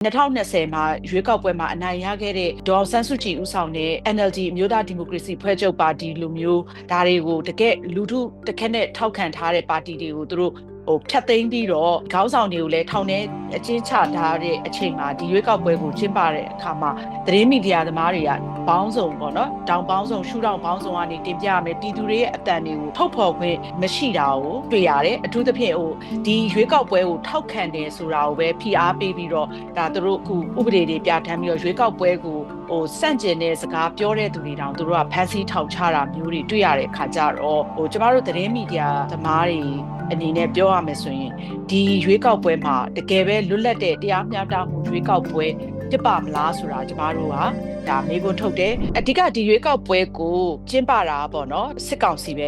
2020မှာရွေးကောက်ပွဲမှာအနိုင်ရခဲ့တဲ့ဒေါ်အောင်ဆန်းစုကြည်ဦးဆောင်တဲ့ NLD အမျိုးသားဒီမိုကရေစီဖွဲ့ချုပ်ပါတီလိုမျိုးဒါတွေကိုတကယ်လူထုတစ်ခက်နဲ့ထောက်ခံထားတဲ့ပါတီတွေကိုသူတို့ဖြတ်သိမ်းပြီးတော့ခေါင်းဆောင်တွေကိုလည်းထောင်ထဲအကျဉ်းချထားတဲ့အချိန်မှာဒီရွေးကောက်ပွဲကိုကျင်းပတဲ့အခါမှာသတင်းမီဒီယာသမားတွေကပေါင်းစုံပေါ့နော်တောင်ပေါင်းစုံရှုထောင့်ပေါင်းစုံကနေတင်ပြရမယ်ပြည်သူတွေရဲ့အတန်တွေကိုထုတ်ဖော်ခွင့်မရှိတာကိုတွေ့ရတယ်အထူးသဖြင့်ဒီရွေးကောက်ပွဲကိုထောက်ခံတယ်ဆိုတာကိုပဲဖိအားပေးပြီးတော့ဒါသူတို့အခုဥပဒေတွေပြဋ္ဌာန်းပြီးတော့ရွေးကောက်ပွဲကိုစန့်ကျင်တဲ့စကားပြောတဲ့သူတွေတောင်သူတို့ကဖမ်းဆီးထောင်ချတာမျိုးတွေတွေ့ရတဲ့အခါကျတော့ကျမတို့သတင်းမီဒီယာသမားတွေအနေနဲ့ပြောရမယ်ဆိုရင်ဒီရွေးကောက်ပွဲမှာတကယ်ပဲလွတ်လပ်တဲ့တရားမျှတမှုရွေးကောက်ပွဲဖြစ်ပါမလားဆိုတာကျမတို့ကဒါမေးခွန်းထုတ်တယ်အဓိကဒီရွေးကောက်ပွဲကိုကျင်းပတာပေါ့နော်စစ်ကောင်စီပ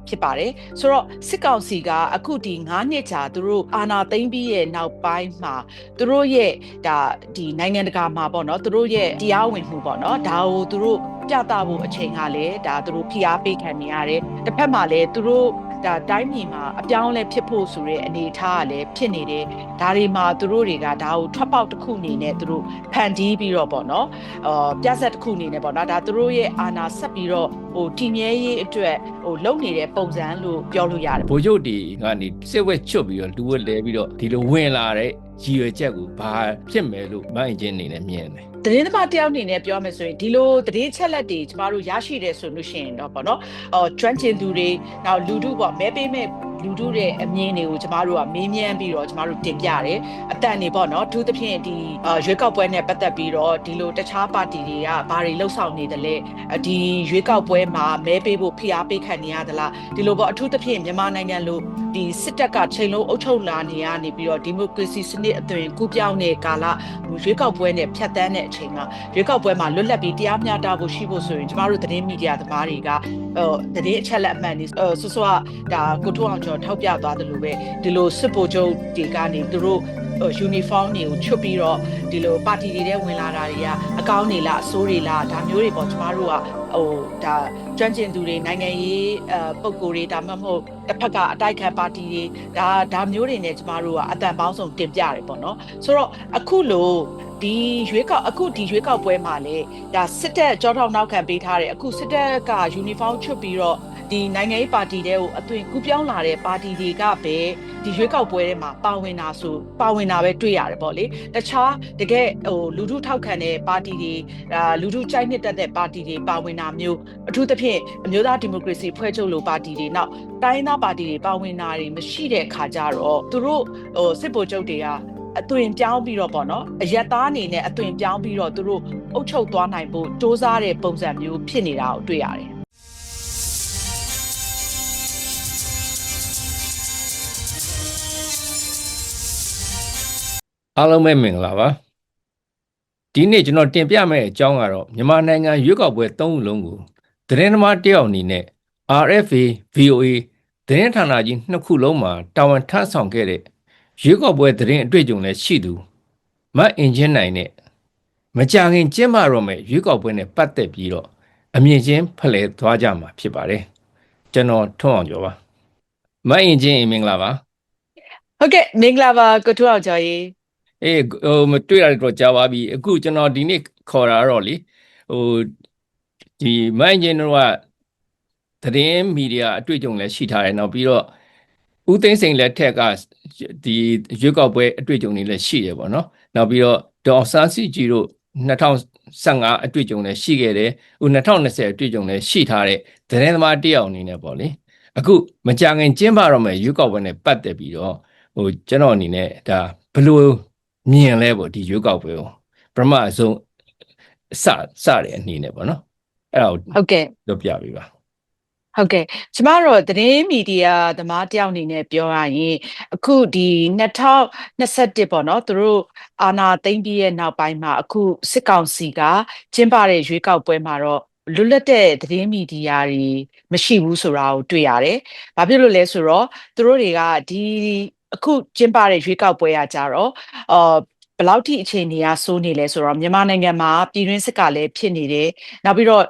ဲဖြစ်ပါတယ်ဆိုတော့စစ်ကောင်စီကအခုဒီ9နှစ်ကြာသူတို့အာဏာသိမ်းပြီးရဲ့နောက်ပိုင်းမှာသူတို့ရဲ့ဒါဒီနိုင်ငံတကာမှာပေါ့နော်သူတို့ရဲ့တရားဝင်မှုပေါ့နော်ဒါကိုသူတို့ပြသဖို့အချိန်ကလည်းဒါသူတို့ဖိအားပေးခံနေရတယ်တစ်ဖက်မှာလည်းသူတို့ဒါတိုင်းပြည်မှာအပြောင်းလဲဖြစ်ဖို့ဆိုတဲ့အနေအထားကလည်းဖြစ်နေတယ်ဒါတွေမှာသူတို့တွေကဒါကိုထွက်ပေါက်တစ်ခုအနေနဲ့သူတို့ဖန်တီးပြီးတော့ပေါ့နော်ပြဿနာတစ်ခုအနေနဲ့ပေါ့နော်ဒါသူတို့ရဲ့အာဏာဆက်ပြီးတော့တည်မြဲရေးအတွက်လုပ်နေတဲ့ပုံစံလို့ပြောလို့ရတယ်ဗိုလ်ချုပ်တွေကနေစစ်ဝက်ချွတ်ပြီးတော့လူဝက်လဲပြီးတော့ဒီလိုဝင်လာတဲ့ရည်ရွယ်ချက်ကိုဘာဖြစ်မယ်လို့မိုင်းချင်းအနေနဲ့မြင်တယ်သတင်းသမားတယောက်အနေနဲ့ပြောမယ်ဆိုရင်ဒီလိုသတင်းချက်လက်တွေကျမတို့ရရှိတယ်ဆိုလို့ရှိရင်တော့ပေါ့နော်ကျွမ်းကျင်သူတွေနောက်လူထုပေါ့မဲပေးမဲ့လူထုရဲ့အမြင်တွေကိုကျမတို့ကမေးမြန်းပြီးတော့ကျမတို့တင်ပြတယ်အတန်နေပေါ့နော်အထူးသဖြင့်ဒီရွေးကောက်ပွဲနဲ့ပတ်သက်ပြီးတော့ဒီလိုတခြားပါတီတွေကဘာတွေလှုပ်ဆောင်နေတယ်လဲဒီရွေးကောက်ပွဲမှာမဲပေးဖို့ဖိအားပေးခံနေရသလားဒီလိုပေါ့အထူးသဖြင့်မြန်မာနိုင်ငံလိုဒီစစ်တပ်ကချိန်လုံးအုပ်ချုပ်လာနေရနေပြီးတော့ဒီမိုကရေစီစနစ်အသွင်ကူးပြောင်းတဲ့ကာလရွေးကောက်ပွဲနဲ့ဖြတ်သန်းတဲ့အချိန်မှာရွေးကောက်ပွဲမှာလွတ်လပ်ပြီးတရားမျှတဖို့ရှိဖို့ဆိုရင်ကျမတို့သတင်းမီဒီယာသမားတွေကသတင်းအချက်လက်အမှန်တွေဆွဆွဒါကိုထိုးအောင်ကျော်ထောက်ပြသွားတယ်လို့ပဲဒီလိုစစ်ဗိုလ်ချုပ်တွေကနေသူတို့ယူနီဖောင်းတွေကိုချွတ်ပြီးတော့ဒီလိုပါတီတွေထဲဝင်လာတာတွေကအကောင်းနေလားအဆိုးတွေလားဒါမျိုးတွေပေါ့ကျမတို့ကဒါကျွမ်းကျင်သူတွေနိုင်ငံရေးပုံကိုယ်တွေဒါမှမဟုတ်တစ်ဖက်ကအတိုက်ခံပါတီတွေဒါမျိုးတွေနဲ့ကျမတို့ကအတန်ပေါင်းစုံတင်ပြတယ်ပေါ့နော်ဆိုတော့အခုလို့ဒီရွေးကောက်ပွဲမှာလေဒါစစ်တပ်ကြောထောက်နောက်ခံပေးထားတယ်အခုစစ်တပ်ကယူနီဖောင်းချွတ်ပြီးတော့ဒီနိုင်ငံရေးပါတီတွေကိုအသွင်ကူးပြောင်းလာတဲ့ပါတီတွေကပဲဒီရွေးကောက်ပွဲထဲမှာပါဝင်တာပဲတွေ့ရတယ်ပေါ့လေတခြားတကယ်လူထုထောက်ခံတဲ့ပါတီတွေလူထုကြိုက်နှစ်သက်တဲ့ပါတီတွေပါဝင်တာမျိုးအထူးသဖြင့်အမျိုးသားဒီမိုကရေစီဖွဲ့ချုပ်လိုပါတီတွေနောက်တိုင်းသားပါတီတွေပါဝင်တာတွေမရှိတဲ့အခါကျတော့သူတို့စစ်ဗိုလ်ချုပ်တွေကအသွင်ပြောင်းပြီးတော့ပေါ့နော်အရက်သားအနေနဲ့အသွင်ပြောင်းပြီးတော့သူတို့အုပ်ချုပ်သွားနိုင်ဖို့စ조사တဲ့ပုံစံမျိုးဖြစ်နေတာကိုတွေ့ရတယ်အားလုံးပဲမင်္ဂလာပါဒီနေ့ကျွန်တော်တင်ပြမယ့်အကြောင်းကတော့မြန်မာနိုင်ငံရွေးကောက်ပွဲ၃ခုလုံးကိုသတင်းသမားတယောက်အနေနဲ့ RFA VOA သတင်းဌာနကြီးနှစ်ခုလုံးမှာတာဝန်ထမ်းဆောင်ခဲ့တဲ့ရွေးကောက်ပွဲသတင်းအတွေ့အကြုံလည်းရှိသူမတ်အင်ဂျင်နိုင်နဲ့မကြာခင်ကျင်းပတော့မယ့်ရွေးကောက်ပွဲနဲ့ပတ်သက်ပြီးတော့အမြင်ချင်းဖလှယ်သွားကြမှာဖြစ်ပါတယ်ကျွန်တော်ထွန်းအောင်ကျော်ပါမတ်အင်ဂျင်မင်္ဂလာပါဟုတ်ကဲ့မင်္ဂလာပါကိုထွန်းအောင်ကျော်ရေမတွေ့ရတော့ကြာပါပြီအခုကျွန်တော်ဒီနေ့ခေါ်တာတော့လေဒီမိုင်းဂျင်တို့ကသတင်းမီဒီယာအတွေ့အကြုံလည်းရှိထားတယ်နောက်ပြီးတော့ဦးသိန်းစိန်လက်ထက်ကဒီရွေးကောက်ပွဲအတွေ့အကြုံတွေလည်းရှိတယ်ပေါ့နော်နောက်ပြီးတော့ဒေါ်ဆန်းစုကြည်တို့2015အတွေ့အကြုံလည်းရှိခဲ့တယ်အခု2020အတွေ့အကြုံလည်းရှိထားတဲ့သတင်းသမားတယောက်အနေနဲ့ပေါ့လေအခုမကြာခင်ကျင်းပတော့မယ်ရွေးကောက်ပွဲနဲ့ပတ်သက်ပြီးတော့ကျွန်တော်အနေနဲ့ဒါဘယ်လိုမြင်လဲပေါ့ဒီရွေးကောက်ပွဲကိုပထမအဆုံးစတဲ့အနေနဲ့ပေါ့နော်အဲ့ဒါကိုဟုတ်ကဲ့ပြောပြပေးပါဟုတ်ကဲ့ကျမတို့သတင်းမီဒီယာသမားတယောက်အနေနဲ့ပြောရရင်အခုဒီ2021ပေါ့နော်သူတို့အာဏာသိမ်းပြီးရဲ့နောက်ပိုင်းမှာအခုစစ်ကောင်စီကကျင်းပတဲ့ရွေးကောက်ပွဲမှာတော့လွတ်လပ်တဲ့သတင်းမီဒီယာတွေမရှိဘူးဆိုတာကိုတွေ့ရတယ်။ဘာဖြစ်လို့လဲဆိုတော့သူတို့တွေကဒီအခုကျင်းပတဲ့ရွေးကောက်ပွဲကကြတော့ဘယ်လောက်ထိအခြေအနေကစိုးနေလဲဆိုတော့မြန်မာနိုင်ငံမှာပြည်တွင်းစစ်ကလည်းဖြစ်နေတယ်။နောက်ပြီးတော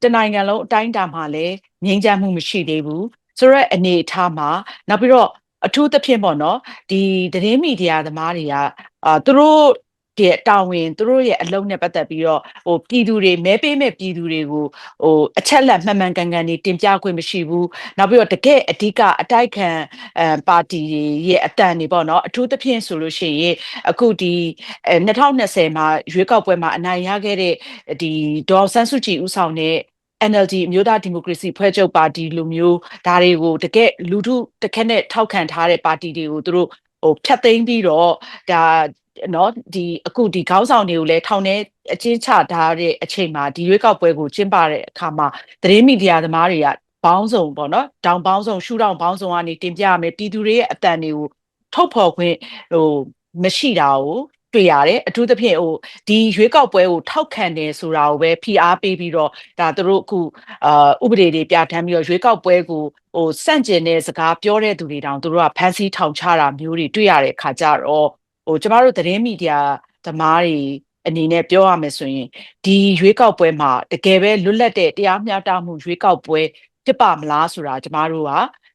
့တနိုင်ငံလုံးအတိုင်းအတာမှာလည်းငြိမ်းချမ်းမှုမရှိသေးဘူးဆိုတော့အနေအထားမှာနောက်ပြီးတော့အထူးသဖြင့်ပေါ့နော်ဒီသတင်းမီဒီယာသမားတွေကသူတို့ ရဲ့တာဝန်သူတို့ရဲ့အလုံးနဲ့ပတ်သက်ပြီးတော့ပြည်သူတွေမဲပေးမဲ့ပြည်သူတွေကိုအချက်လက်မှန်မှန်ကန်ကန်နေတင်ပြခွင့်မရှိဘူးနောက်ပြီးတော့တကယ်အဓိကအတိုက်ခံပါတီတွေရဲ့အတန်တွေပေါ့နော်အထူးသဖြင့်ဆိုလို့ရှိရင်အခုဒီ2020မှာရွေးကောက်ပွဲမှာအနိုင်ရခဲ့တဲ့ဒီဒေါ်ဆန်းစုကြည်ဦးဆောင်တဲ့NLD အမျိုးသားဒီမိုကရေစီဖွဲ့ချုပ်ပါတီလိုမျိုးဒါတွေကိုတကယ်လူထုတခက်နဲ့ထောက်ခံထားတဲ့ပါတီတွေကိုသူတို့ဖြတ်သိမ်းပြီးတော့ဒါနော်ဒီအခုဒီခေါင်းဆောင်တွေကိုလည်းထောင်ထဲအကျဉ်းချထားတဲ့အချိန်မှာဒီရွေးကောက်ပွဲကိုကျင်းပတဲ့အခါမှာသတင်းမီဒီယာသမားတွေကပေါင်းစုံပေါ့နော်တောင်ပေါင်းစုံရှုထောင့်ပေါင်းစုံကနေတင်ပြရမယ်ပြည်သူတွေရဲ့အတန်တွေကိုထုတ်ဖော်ခွင့်မရှိတာကိုတွေ့ရတယ်အထူးသဖြင့်ဒီရွေးကောက်ပွဲကိုထောက်ခံတယ်ဆိုတာကိုပဲဖိအားပေးပြီးတော့ဒါသူတို့အခုဥပဒေတွေပြဋ္ဌာန်းပြီးတော့ရွေးကောက်ပွဲကိုစန့်ကျင်တဲ့စကားပြောတဲ့သူတွေတောင်သူတို့ကဖမ်းဆီးထောင်ချတာမျိုးတွေတွေ့ရတဲ့အခါကျတော့ကျမတို့သတင်းမီဒီယာသမားတွေအနေနဲ့ပြောရမယ်ဆိုရင်ဒီရွေးကောက်ပွဲမှာတကယ်ပဲလွတ်လပ်တဲ့တရားမျှတမှုရွေးကောက်ပွဲဖြစ်ပါမလားဆိုတာကျမတို့က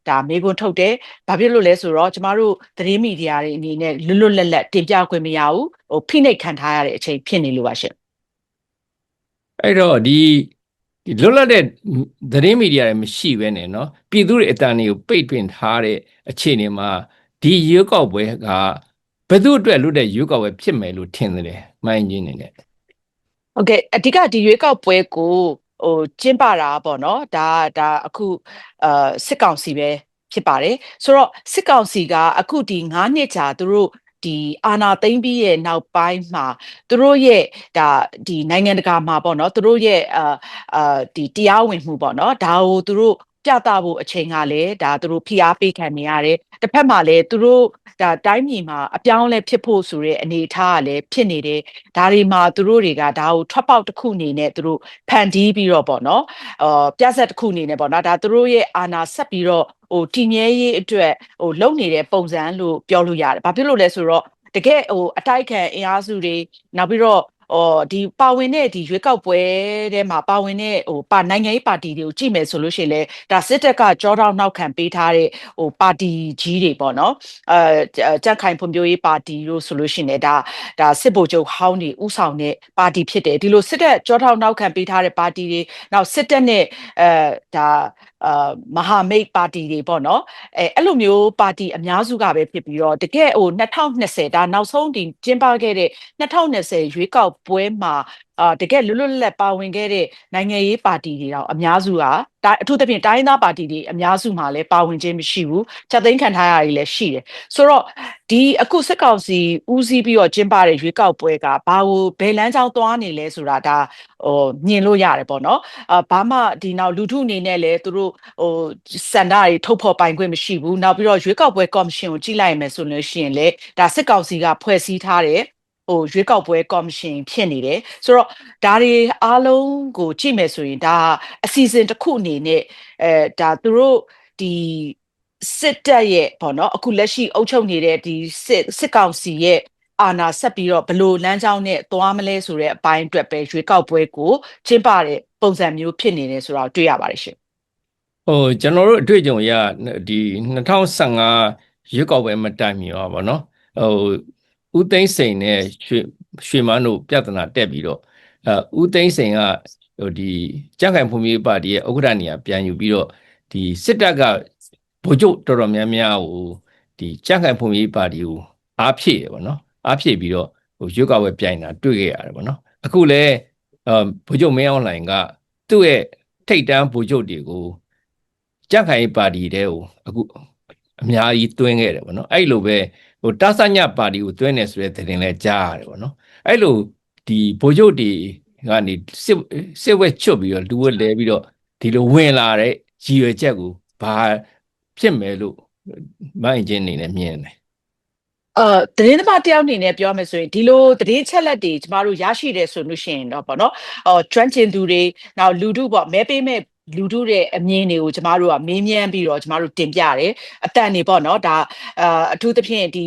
ဒါမေးခွန်းထုတ်တယ်။ဘာဖြစ်လို့လဲဆိုတော့ကျမတို့သတင်းမီဒီယာတွေအနေနဲ့လွတ်လွတ်လပ်လပ်တင်ပြခွင့်မရဘူး။ဖိနှိပ်ခံထားရတဲ့အချိန်ဖြစ်နေလို့ပါရှင်။အဲ့တော့ဒီလွတ်လပ်တဲ့သတင်းမီဒီယာတွေမရှိဘဲနဲ့เนาะပြည်သူတွေအတန်တွေကိုပိတ်ပင်ထားတဲ့အခြေအနေမှာဒီရွေးကောက်ပွဲကဘယ်သူအတွက်လွတ်တဲ့ရွေးကောက်ပွဲဖြစ်မယ်လို့ထင်တယ်မိုင်းကြီးနေနဲ့โอเคအဓိကဒီရွေးကောက်ပွဲကိုကျင်းပတာပေါ့နော်ဒါအခုစစ်ကောင်စီပဲဖြစ်ပါတယ်ဆိုတော့စစ်ကောင်စီကအခုဒီ9နှစ်ကြာသူတို့ဒီအာဏာသိမ်းပြီးရဲ့နောက်ပိုင်းမှာသူတို့ရဲ့ဒါဒီနိုင်ငံတကာမှာပေါ့နော်သူတို့ရဲ့ဒီတရားဝင်မှုပေါ့နော်ဒါကိုသူတို့ပြသဖို့အချိန်ကလည်းဒါသူတို့ဖိအားပေးခံနေရတယ်တစ်ဖက်မှာလည်းသူတို့ဒါတိုင်းပြည်မှာအပြောင်းလဲဖြစ်ဖို့ဆိုတဲ့အနေအထားကလည်းဖြစ်နေတယ်ဒါတွေမှာသူတို့တွေကဒါကိုထွက်ပေါက်တစ်ခုအနေနဲ့သူတို့ဖန်တီးပြီးတော့ပေါ့နော်ပြဆက်တစ်ခုအနေနဲ့ပေါ့နော်ဒါသူတို့ရဲ့အာဏာဆက်ပြီးတော့တည်မြဲရေးအတွက်လုံနေတဲ့ပုံစံလို့ပြောလို့ရတယ်။ဘာဖြစ်လို့လဲဆိုတော့တကယ်အတိုက်ခံအင်အားစုတွေနောက်ပြီးတော့ဒီပါဝင်တဲ့ဒီရွေးကောက်ပွဲထဲမှာပါဝင်တဲ့နိုင်ငံရေးပါတီတွေကိုကြည့်မယ်ဆိုလို့ရှိရင်လည်းဒါစစ်တပ်ကကြောထောက်နောက်ခံပေးထားတဲ့ပါတီကြီးတွေပေါ့နော်ကြက်ခိုင်ဖွံ့ဖြိုးရေးပါတီလို့ဆိုလို့ရှိရင်လည်းဒါစစ်ဗိုလ်ချုပ်ဟောင်းတွေဥဆောင်တဲ့ပါတီဖြစ်တယ်ဒီလိုစစ်တပ်ကြောထောက်နောက်ခံပေးထားတဲ့ပါတီတွေနောက်စစ်တပ်နဲ့ဒါမဟာမိတ်ပါတီတွေပေါ့နော်အဲ့လိုမျိုးပါတီအများစုကပဲဖြစ်ပြီးတော့တကယ်2020ဒါနောက်ဆုံးဒီကျင်းပခဲ့တဲ့2020ရွေးကောက်ပွဲမှာတကယ်လွတ်လွတ်လပ်လပ်ပါဝင်ခဲ့တဲ့နိုင်ငံရေးပါတီတွေတော့အများစုကအထူးသဖြင့်တိုင်းသားပါတီတွေအများစုမှာလည်းပါဝင်ခြင်းမရှိဘူးချက်သိမ်းခံထားရတွေလည်းရှိတယ်ဆိုတော့ဒီအခုစစ်ကောင်စီဦးစီးပြီးတော့ကျင်းပတဲ့ရွေးကောက်ပွဲကဘာကိုဘယ်လမ်းကြောင်းသွားနေလဲဆိုတာဒါမြင်လို့ရတယ်ပေါ့နော်ဘာမှဒီနောက်လူထုအနေနဲ့လည်းသူတို့စန္ဒတွေထုတ်ဖော်ပိုင်ခွင့်မရှိဘူးနောက်ပြီးတော့ရွေးကောက်ပွဲကော်မရှင်ကိုကြည့်လိုက်မယ်ဆိုလို့ရှိရင်လေဒါစစ်ကောင်စီကဖွဲ့စည်းထားတဲ့ရွေးကောက်ပွဲကော်မရှင်ဖြစ်နေတယ်ဆိုတော့ဒါတွေအားလုံးကိုကြည့်မယ်ဆိုရင်ဒါအစီအစဉ်တစ်ခုအနေနဲ့ဒါသူတို့ဒီစစ်တပ်ရဲ့ပေါ့နော်အခုလက်ရှိအုပ်ချုပ်နေတဲ့ဒီစစ်ကောင်စီရဲ့အာဏာဆက်ပြီးတော့ဘလို့လမ်းကြောင်းနဲ့သွားမလဲဆိုတဲ့အပိုင်းအတွက်ပဲရွေးကောက်ပွဲကိုကျင်းပတဲ့ပုံစံမျိုးဖြစ်နေတယ်ဆိုတာကိုတွေ့ရပါတယ်ရှင်ကျွန်တော်တို့အတွေ့အကြုံရဒီ2015ရွေးကောက်ပွဲမတိုင်မီပါနော်ဦးသိန်းစိန်နဲ့ရွှေမန်းတို့ပြဿနာတက်ပြီးတော့ဦးသိန်းစိန်ကဒီကြံ့ခိုင်ဖွံ့ဖြိုးရေးပါတီရဲ့ဥက္ကဋ္ဌနေရာပြန်ယူပြီးတော့ဒီစစ်တပ်ကဗိုလ်ချုပ်တော်တော်များများကိုဒီကြံ့ခိုင်ဖွံ့ဖြိုးရေးပါတီကိုအားဖြည့်တယ်ပေါ့နော်အားဖြည့်ပြီးတော့ရွေးကောက်ပွဲပြိုင်တာတွေ့ခဲ့ရတယ်ပေါ့နော်အခုလည်းဗိုလ်ချုပ်မင်းအောင်လှိုင်ကသူ့ရဲ့ထိပ်တန်းဗိုလ်ချုပ်တွေကိုကြံ့ခိုင်ရေးပါတီတဲ့ကိုအခုအများကြီးတွင်းခဲ့တယ်ပေါ့နော်အဲ့လိုပဲတာဆညပါတီကိုတွင်းနေဆိုတဲ့သတင်းလဲကြားရတယ်ပေါ့နော်အဲ့လိုဒီဗိုလ်ချုပ်တွေကနေစစ်ဝက်ချွတ်ပြီးတော့လူဝက်လဲပြီးတော့ဒီလိုဝင်လာတဲ့ရည်ရွယ်ချက်ကိုဘာဖြစ်မယ်လို့မိုင်းချင်းအနေနဲ့မြင်တယ်သတင်းသမားတယောက်အနေနဲ့ပြောမယ်ဆိုရင်ဒီလိုသတင်းချက်လက်တွေကျမတို့ရရှိတယ်ဆိုလို့ရှိရင်တော့ပေါ့နော်ကျွမ်းကျင်သူတွေနောက်လူထုပေါ့မဲပေးမဲ့လူထုရဲ့အမြင်တွေကိုကျမတို့ကမေးမြန်းပြီးတော့ကျမတို့တင်ပြတယ်အတန်နေပေါ့နော်ဒါအထူးသဖြင့်ဒီ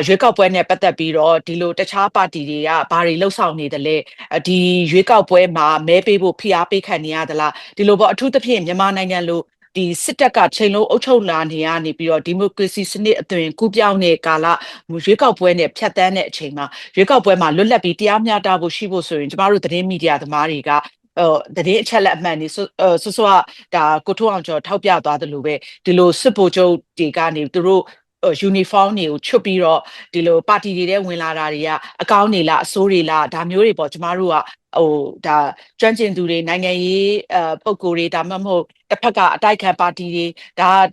ရွေးကောက်ပွဲနဲ့ပတ်သက်ပြီးတော့ဒီလိုတခြားပါတီတွေကဘာတွေလှုပ်ဆောင်နေတယ်လဲဒီရွေးကောက်ပွဲမှာမဲပေးဖို့ဖိအားပေးခံနေရသလားဒီလိုပေါ့အထူးသဖြင့်မြန်မာနိုင်ငံလို ဒီစစ်တပ်ကချိန်လုံးအုပ်ချုပ်လာနေရနေပြီးတော့ဒီမိုကရေစီစနစ်အသွင်ကူးပြောင်းတဲ့ကာလရွေးကောက်ပွဲနဲ့ဖြတ်သန်းတဲ့အချိန်မှာရွေးကောက်ပွဲမှာလွတ်လပ်ပြီးတရားမျှတဖို့ရှိဖို့ဆိုရင်ကျမတို့သတင်းမီဒီယာသမားတွေကသတင်းအချက်လက်အမှန်တွေဆိုဒါကိုထိုးအောင်ကျော်ထောက်ပြသွားတယ်လို့ပဲဒီလိုစစ်ဗိုလ်ချုပ်တွေကနေသူတို့ယူနီဖောင်းတွေကိုချွတ်ပြီးတော့ဒီလိုပါတီတွေထဲဝင်လာတာတွေကအကောင်းနေလားအဆိုးတွေလားဒါမျိုးတွေပေါ့ကျမတို့ကဒါကျွမ်းကျင်သူတွေနိုင်ငံရေးပုံကိုယ်တွေဒါမှမဟုတ်တစ်ဖက်ကအတိုက်ခံပါတီတွေ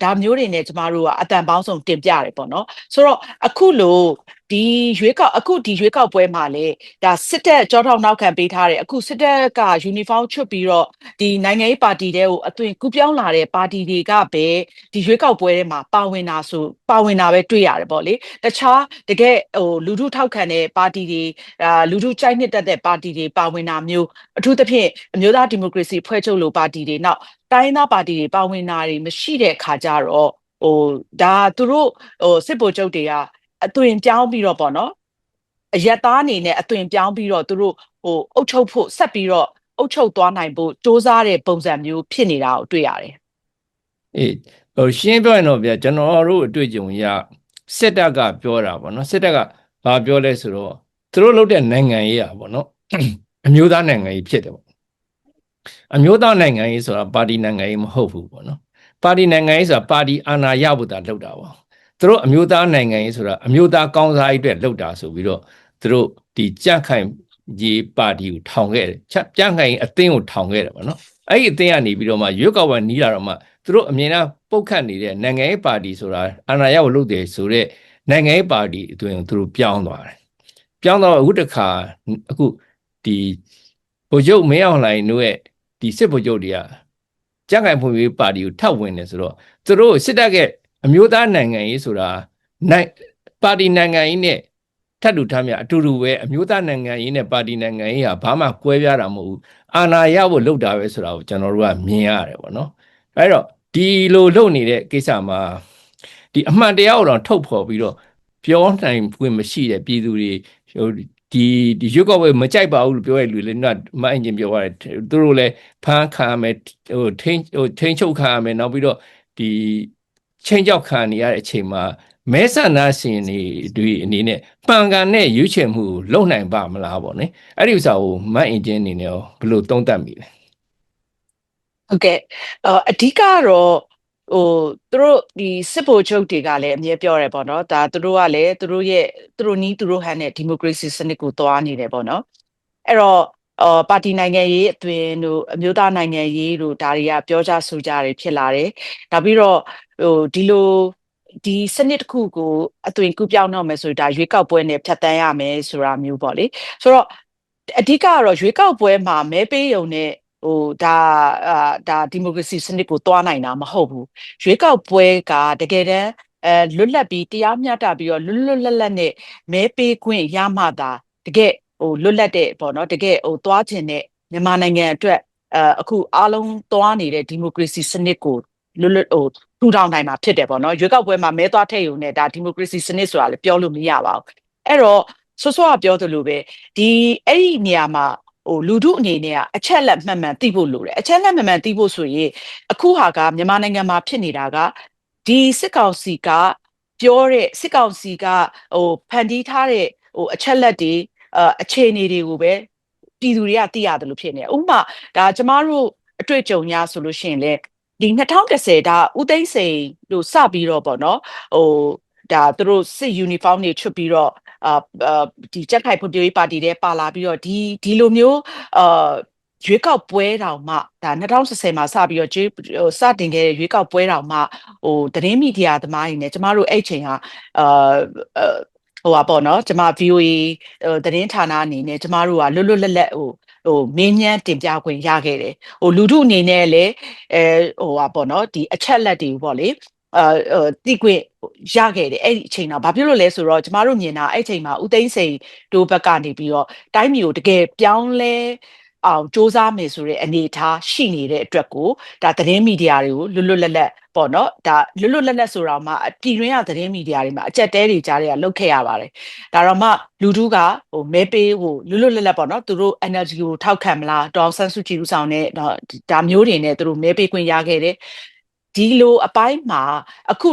ဒါမျိုးတွေနဲ့ကျမတို့ကအတန်ပေါင်းစုံတင်ပြတယ်ပေါ့နော်ဆိုတော့အခုလို့ဒီရွေးကောက်ပွဲမှာလေဒါစစ်တပ်ကြောထောက်နောက်ခံပေးထားတယ်အခုစစ်တပ်ကယူနီဖောင်းချွတ်ပြီးတော့ဒီနိုင်ငံရေးပါတီတွေကိုအသွင်ကူးပြောင်းလာတဲ့ပါတီတွေကပဲဒီရွေးကောက်ပွဲထဲမှာပါဝင်တာပဲတွေ့ရတယ်ပေါ့လေတခြားတကယ်လူထုထောက်ခံတဲ့ပါတီတွေလူထုကြိုက်နှစ်သက်တဲ့ပါတီတွေပါဝင်တာမျိုးအထူးသဖြင့်အမျိုးသားဒီမိုကရေစီဖွဲ့ချုပ်လိုပါတီတွေနောက်တိုင်းသားပါတီတွေပါဝင်တာတွေမရှိတဲ့ခါကြတော့ဒါသူတို့စစ်ဗိုလ်ချုပ်တွေကအသွင်ပြောင်းပြီးတော့ပေါ့နော်အရက်သားအနေနဲ့အသွင်ပြောင်းပြီးတော့သူတို့အုပ်ချုပ်ဖို့ဆက်ပြီးတော့အုပ်ချုပ်သွားနိုင်ဖို့စ조사တဲ့ပုံစံမျိုးဖြစ်နေတာကိုတွေ့ရတယ်ရှင်းပြောရင်တော့ဗျာကျွန်တော်တို့အတွေ့အကြုံရစစ်တပ်ကပြောတာပေါ့နော်စစ်တပ်ကဘာပြောလဲဆိုတော့သူတို့လုပ်တဲ့နိုင်ငံရေးอ่ะပေါ့နော်အမျိုးသားနိုင်ငံရေးဖြစ်တယ်ပေါ့အမျိုးသားနိုင်ငံရေးဆိုတာပါတီနိုင်ငံရေးမဟုတ်ဘူးပေါ့နော်ပါတီနိုင်ငံရေးဆိုတာပါတီအာဏာရဖို့တာလုပ်တာပေါ့သူတို့အမျိုးသားနိုင်ငံရေးဆိုတာအမျိုးသားကောင်းစားရေးအတွက်လုပ်တာဆိုပြီးတော့သူတို့ဒီကြန့်ခိုင်ရေးပါတီကိုထောင်ခဲ့တယ်ကြန့်ခိုင်အသင်းကိုထောင်ခဲ့တယ်ပေါ့နော်အဲ့ဒီအသင်းကနေပြီးတော့မှရွေးကောက်ပွဲနီးလာတော့မှသူတို့အမြင်နဲ့ပုတ်ခတ်နေတဲ့နိုင်ငံရေးပါတီဆိုတာအာဏာရဖို့လုပ်တယ်ဆိုတော့နိုင်ငံရေးပါတီအတွင်းသူတို့ပြောင်းသွားတယ်ပြောင်းတော့အခုတခါအခုဒီဗိုလ်ချုပ်မင်းအောင်လှိုင်တို့ရဲ့ဒီစစ်ဗိုလ်ချုပ်တွေကကြန့်ခိုင်ဖွံ့ဖြိုးရေးပါတီကိုထပ်ဝင်တယ်ဆိုတော့သူတို့စစ်တပ်ကအမျိုးသားနိုင်ငံရေးဆိုတာပါတီနိုင်ငံရေးနဲ့ထပ်တူထားမြအတူတူပဲအမျိုးသားနိုင်ငံရေးနဲ့ပါတီနိုင်ငံရေးဟာဘာမှကွဲပြားတာမဟုတ်ဘူးအာဏာရဖို့လုပ်တာပဲဆိုတာကိုကျွန်တော်တို့ကမြင်ရတယ်ပေါ့နော်အဲ့တော့ဒီလိုလုပ်နေတဲ့ကိစ္စမှာဒီအမှန်တရားကိုတော့ထုတ်ဖော်ပြီးတော့ပြောနိုင်ဖွင့်မရှိတဲ့ပြည်သူတွေဒီရွက်ကောက်ပွဲမကြိုက်ပါဘူးလို့ပြောရလူလည်းမအင်ဂျင်ပြောရတယ်သူတို့လည်းဖမ်းခံရမယ်ထိန်းချုပ်ခံရမယ်နောက်ပြီးတော့ဒီချင်းကြောက်ခံနေရတဲ့အချိန်မှာမဲဆန္ဒရှင်တွေအနေနဲ့ပန်ကန်နဲ့ရွေးချယ်မှုလုပ်နိုင်ပါမလားပေါ့နိအဲ့ဒီဥစ္စာကိုမအင်ဂျင်အနေနဲ့ဘယ်လိုသုံးသပ်မိလဲဟုတ်ကဲ့အဓိကတော့သူတို့ဒီစစ်ဗိုလ်ချုပ်တွေကလည်းအမြဲပြောရဲပေါ့နော်ဒါသူတို့ကလည်းသူတို့နီးသူတို့ဟန်တဲ့ဒီမိုကရေစီစနစ်ကိုသွားနေတယ်ပေါ့နော်အဲ့တော့ပါတီနိုင်ငံရေးအသွင်တို့အမျိုးသားနိုင်ငံရေးတို့ဒါတွေကပြောကြဆိုကြတွေဖြစ်လာတယ်နောက်ပြီးတော့ဒီစနစ်တစ်ခုကိုအသွင်ကူးပြောင်းတော့မယ်ဆိုဒါရွေးကောက်ပွဲနဲ့ဖြတ်တန်းရမယ်ဆိုတာမျိုးပေါ့လေဆိုတော့အဓိကကတော့ရွေးကောက်ပွဲမှာမဲပေးရုံနဲ့ဒါဒီမိုကရေစီစနစ်ကိုတွားနိုင်တာမဟုတ်ဘူးရွေးကောက်ပွဲကတကယ်တမ်းလွတ်လပ်ပြီးတရားမျှတပြီးတော့လွတ်လပ်နဲ့မဲပေးခွင့်ရမှသာတကယ်လွတ်လပ်တဲ့ပေါ့နော်တကယ်တွားခြင်းနဲ့မြန်မာနိုင်ငံအတွက်အခုအားလုံးတွားနေတဲ့ဒီမိုကရေစီစနစ်ကိုလွတ်ထူထောင်နိုင်မှာဖြစ်တယ်ပေါ့နော်ရွေးကောက်ပွဲမှာမဲသွားထည့်ရုံနဲ့ဒါဒီမိုကရေစီစနစ်ဆိုတာလည်းပြောလို့မရပါဘူးအဲ့တော့စောစောကပြောသလိုပဲအဲ့ဒီနေရာမှာလူထုအနေနဲ့ကအချက်လက်မှန်မှန်သိဖို့လိုတယ်အချက်လက်မှန်မှန်သိဖို့ဆိုရင်အခုဟာကမြန်မာနိုင်ငံမှာဖြစ်နေတာကဒီစစ်ကောင်စီကပြောတဲ့စစ်ကောင်စီကဖန်တီးထားတဲ့အချက်လက်တွေအခြေအနေတွေကိုပဲပြည်သူတွေကသိရတယ်လို့ဖြစ်နေဥပမာဒါကျမတို့အတွေ့အကြုံများဆိုလို့ရှိရင်လေဒီ2010ဒါဦးသိန်းစိန်တို့စပြီးတော့ပေါ့နော်ဒါသူတို့စစ်ယူနီဖောင်းတွေချွတ်ပြီးတော့ဒီကြက်ခိုင်ဖွံ့ဖြိုးရေးပါတီတွေပါလာပြီးတော့ဒီလိုမျိုးရွေးကောက်ပွဲတောင်မှဒါ2010မှာစပြီးတော့စတင်ခဲ့တဲ့ရွေးကောက်ပွဲတောင်မှသတင်းမီဒီယာသမားတွေနဲ့ကျမတို့အဲ့ချိန်ဟာပေါ့နော်ကျမ VOA သတင်းဌာနအနေနဲ့ကျမတို့ကလွတ်လပ်မင်းမြန်းတင်ပြခွင့်ရခဲ့တယ်လူထုအနေနဲ့လည်းပေါ့နော်ဒီအချက်လက်တွေပေါ့လေတိခွင့်ရခဲ့တယ်အဲ့ဒီအချိန်တော့ဘာဖြစ်လို့လဲဆိုတော့ကျမတို့မြင်တာအဲ့ချိန်မှာဦးသိန်းစိန်တို့ဘက်ကနေပြီးတော့တိုင်းပြည်ကိုတကယ်ပြောင်းလဲအောင်စ조사မယ်ဆိုတဲ့အနေအထားရှိနေတဲ့အတွက်ကိုဒါသတင်းမီဒီယာတွေကိုလွတ်လပ်ပေါ့နော်ဒါလွတ်လပ်ဆိုတော့မှပြည်တွင်းကသတင်းမီဒီယာတွေမှာအကြက်တဲတွေကြားတွေကလုတ်ခဲ့ရပါတယ်ဒါတော့မှလူထုကမဲပေးလွတ်လပ်ပေါ့နော်သူတို့ energy ကိုထောက်ခံမလားဒေါအောင်ဆန်းစုကြည်ဦးဆောင်တဲ့ဒါမျိုးတွေနဲ့သူတို့မဲပေးခွင့်ရခဲ့တယ် ဒီလိုအပိုင်းမှာအခု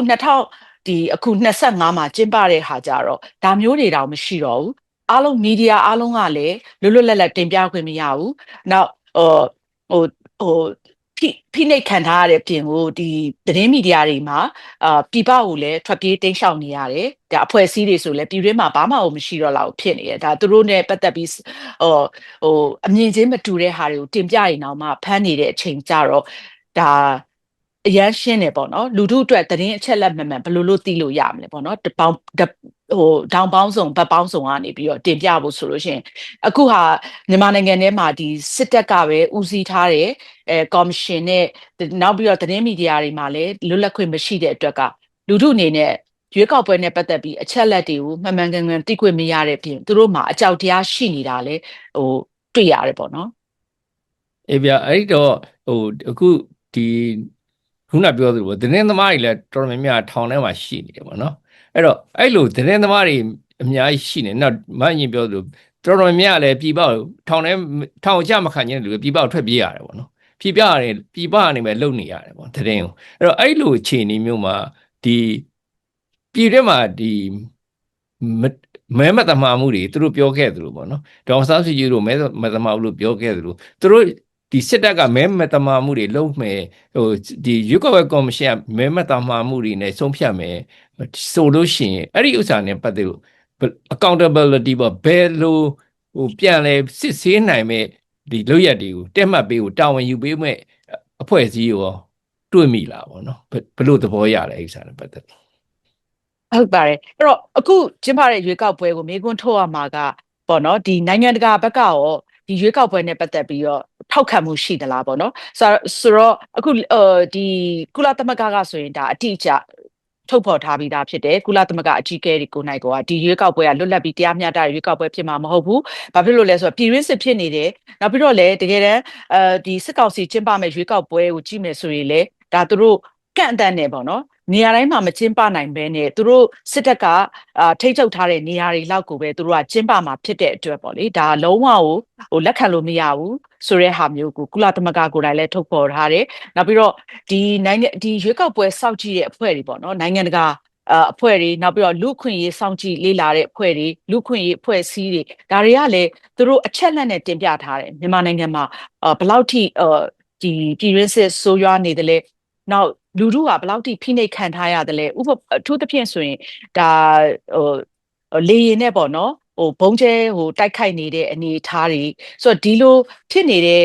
25မှာကျင်းပတဲ့ဟာကြတော့ဒါမျိုးတွေတောင်မရှိတော့ဘူးအားလုံးမီဒီယာအားလုံးကလည်းလွတ်လွတ်လပ်လပ်တင်ပြခွင့်မရဘူးနောက်ဟိုဖိနှိပ်ခံထားရတဲ့ပြင်ကိုဒီသတင်းမီဒီယာတွေမှာပြည်ပကိုလည်းထွက်ပြေးတိမ်းရှောင်နေရတယ်ဒါအဖွဲ့အစည်းတွေဆိုလည်းပြည်တွင်းမှာဘာမှမရှိတော့လောက်ဖြစ်နေတယ်ဒါသူတို့နဲ့ပတ်သက်ပြီးအမြင်ချင်းမတူတဲ့ဟာတွေကိုတင်ပြရင်တော့မှဖမ်းနေတဲ့အချိန်ကြတော့ဒါအရန်ရှင်းတယ်ပေါ့နော်လူထုအတွက်သတင်းအချက်လက်မှန်ဘယ်လိုလုပ်သိလို့ရမလဲပေါ့နော်တောင်ပေါင်းစုံဘက်ပေါင်းစုံကနေပြီးတော့တင်ပြဖို့ဆိုလို့ရှိရင်အခုဟာမြန်မာနိုင်ငံထဲမှာဒီစစ်တပ်ကပဲဦးစီးထားတဲ့ကော်မရှင်နဲ့နောက်ပြီးတော့သတင်းမီဒီယာတွေမှာလည်းလွတ်လပ်ခွင့်မရှိတဲ့အတွက်ကလူထုအနေနဲ့ရွေးကောက်ပွဲနဲ့ပတ်သက်ပြီးအချက်လက်တွေကိုမှန်မှန်ကန်ကန်သိခွင့်မရတဲ့ပြင်သူတို့မှာအကြောက်တရားရှိနေတာလေတွေ့ရတယ်ပေါ့နော်အေးဗျအဲ့တော့အခုဒီခုနပြောသလိုသတင်းသမားတွေလည်းတော်တော်များများထောင်ထဲမှာရှိနေတယ်ပေါ့နော်အဲ့တော့အဲ့လိုသတင်းသမားတွေအများကြီးရှိနေနောက်မအရင်ပြောသလိုတော်တော်များများလည်းပြည်ပထောင်ချမခံခြင်းလူပြည်ပထွက်ပြေးရတယ်ပေါ့နော်ပြည်ပကနေပဲလုံနေရတယ်ပေါ့သတင်းကိုအဲ့တော့အဲ့လိုအခြေအနေမျိုးမှာဒီပြည်ထဲမှာဒီမဲမတမာမှုတွေသူတို့ပြောခဲ့သလိုပေါ့နော်ဒေါအောင်ဆန်းစုကြည်တို့မဲမတမာမှုလို့ပြောခဲ့သလိုသူတို့ဒီစစ်တပ်ကမဲမတမာမှုတွေလုပ်မယ်ဒီရွေးကောက်ပွဲကော်မရှင်ကမဲမတမာမှုတွေနဲ့ဆုံးဖြတ်မယ်ဆိုလို့ရှိရင်အဲ့ဒီဥစ္စာနဲ့ပတ်သက်လို့ accountability ပေါ့ဘယ်လိုပြန်လဲစစ်ဆေးနိုင်မဲ့ဒီလုပ်ရက်တွေကိုတက်မှတ်ပေးကိုတာဝန်ယူပေးမဲ့အဖွဲ့အစည်းရောတွေ့မိလားပေါ့နော်ဘယ်လိုသဘောရလဲအဲ့ဒီဥစ္စာနဲ့ပတ်သက်ဟုတ်ပါတယ်အဲ့တော့အခုကျင်းပတဲ့ရွေးကောက်ပွဲကိုမေးခွန်းထုတ်ရမှာကပေါ့နော်ဒီနိုင်ငံတကာဘက်ကရောဒီရွေးကောက်ပွဲနဲ့ပတ်သက်ပြီးတော့ထောက်ခံမှုရှိသလားပေါ့နော်ဆိုတော့အခုဒီကုလသမဂ္ဂကဆိုရင်ဒါအတိအကျထုတ်ဖော်ထားပြီးသားဖြစ်တယ်ကုလသမဂ္ဂအကြီးအကဲတွေကိုနိုင်ကောဒီရွေးကောက်ပွဲကလွတ်လပ်ပြီးတရားမျှတတဲ့ရွေးကောက်ပွဲဖြစ်မှာမဟုတ်ဘူး။ဘာဖြစ်လို့လဲဆိုတော့ပြည်တွင်းစစ်ဖြစ်နေတယ်။နောက်ပြီးတော့လည်းတကယ်တမ်းဒီစစ်ကောင်စီကျင်းပမဲ့ရွေးကောက်ပွဲကိုကြည့်မယ်ဆိုရင်လေဒါသူတို့ကန့်အသတ်နေပေါ့နော်။နေရာတိုင်းမှာမကျင်းပနိုင်ဘဲနဲ့သူတို့စစ်တပ်ကထိတ်ချုပ်ထားတဲ့နေရာတွေလောက်ကိုပဲသူတို့ကကျင်းပမှာဖြစ်တဲ့အတွက်ပေါ့လေဒါလုံးဝလက်ခံလို့မရဘူးဆိုတဲ့ဟာမျိုးကိုကုလသမဂ္ဂကိုယ်တိုင်လည်းထုတ်ဖော်ထားတယ်နောက်ပြီးတော့ဒီရွေးကောက်ပွဲစောင့်ကြည့်တဲ့အဖွဲ့တွေပေါ့နော်နိုင်ငံတကာအဖွဲ့တွေနောက်ပြီးတော့လူခွင့်ရေးစောင့်ကြည့်လေ့လာတဲ့အဖွဲ့တွေလူခွင့်ရေးအဖွဲ့အစည်းတွေဒါတွေကလည်းသူတို့အချက်လက်နဲ့တင်ပြထားတယ်မြန်မာနိုင်ငံမှာဘယ်လောက်ထိဒီပြည်ရင်းစစ်ဆိုးရွားနေတယ်လဲနောက်လူထုကဘယ်လောက်ထိဖိနှိပ်ခံထားရတယ်လဲအထူးသဖြင့်ဆိုရင်ဒါလေရင်နဲ့ပေါ့နော်ဘုံကျဲတိုက်ခိုက်နေတဲ့အနေအထားတွေဆိုတော့ဒီလိုဖြစ်နေတဲ့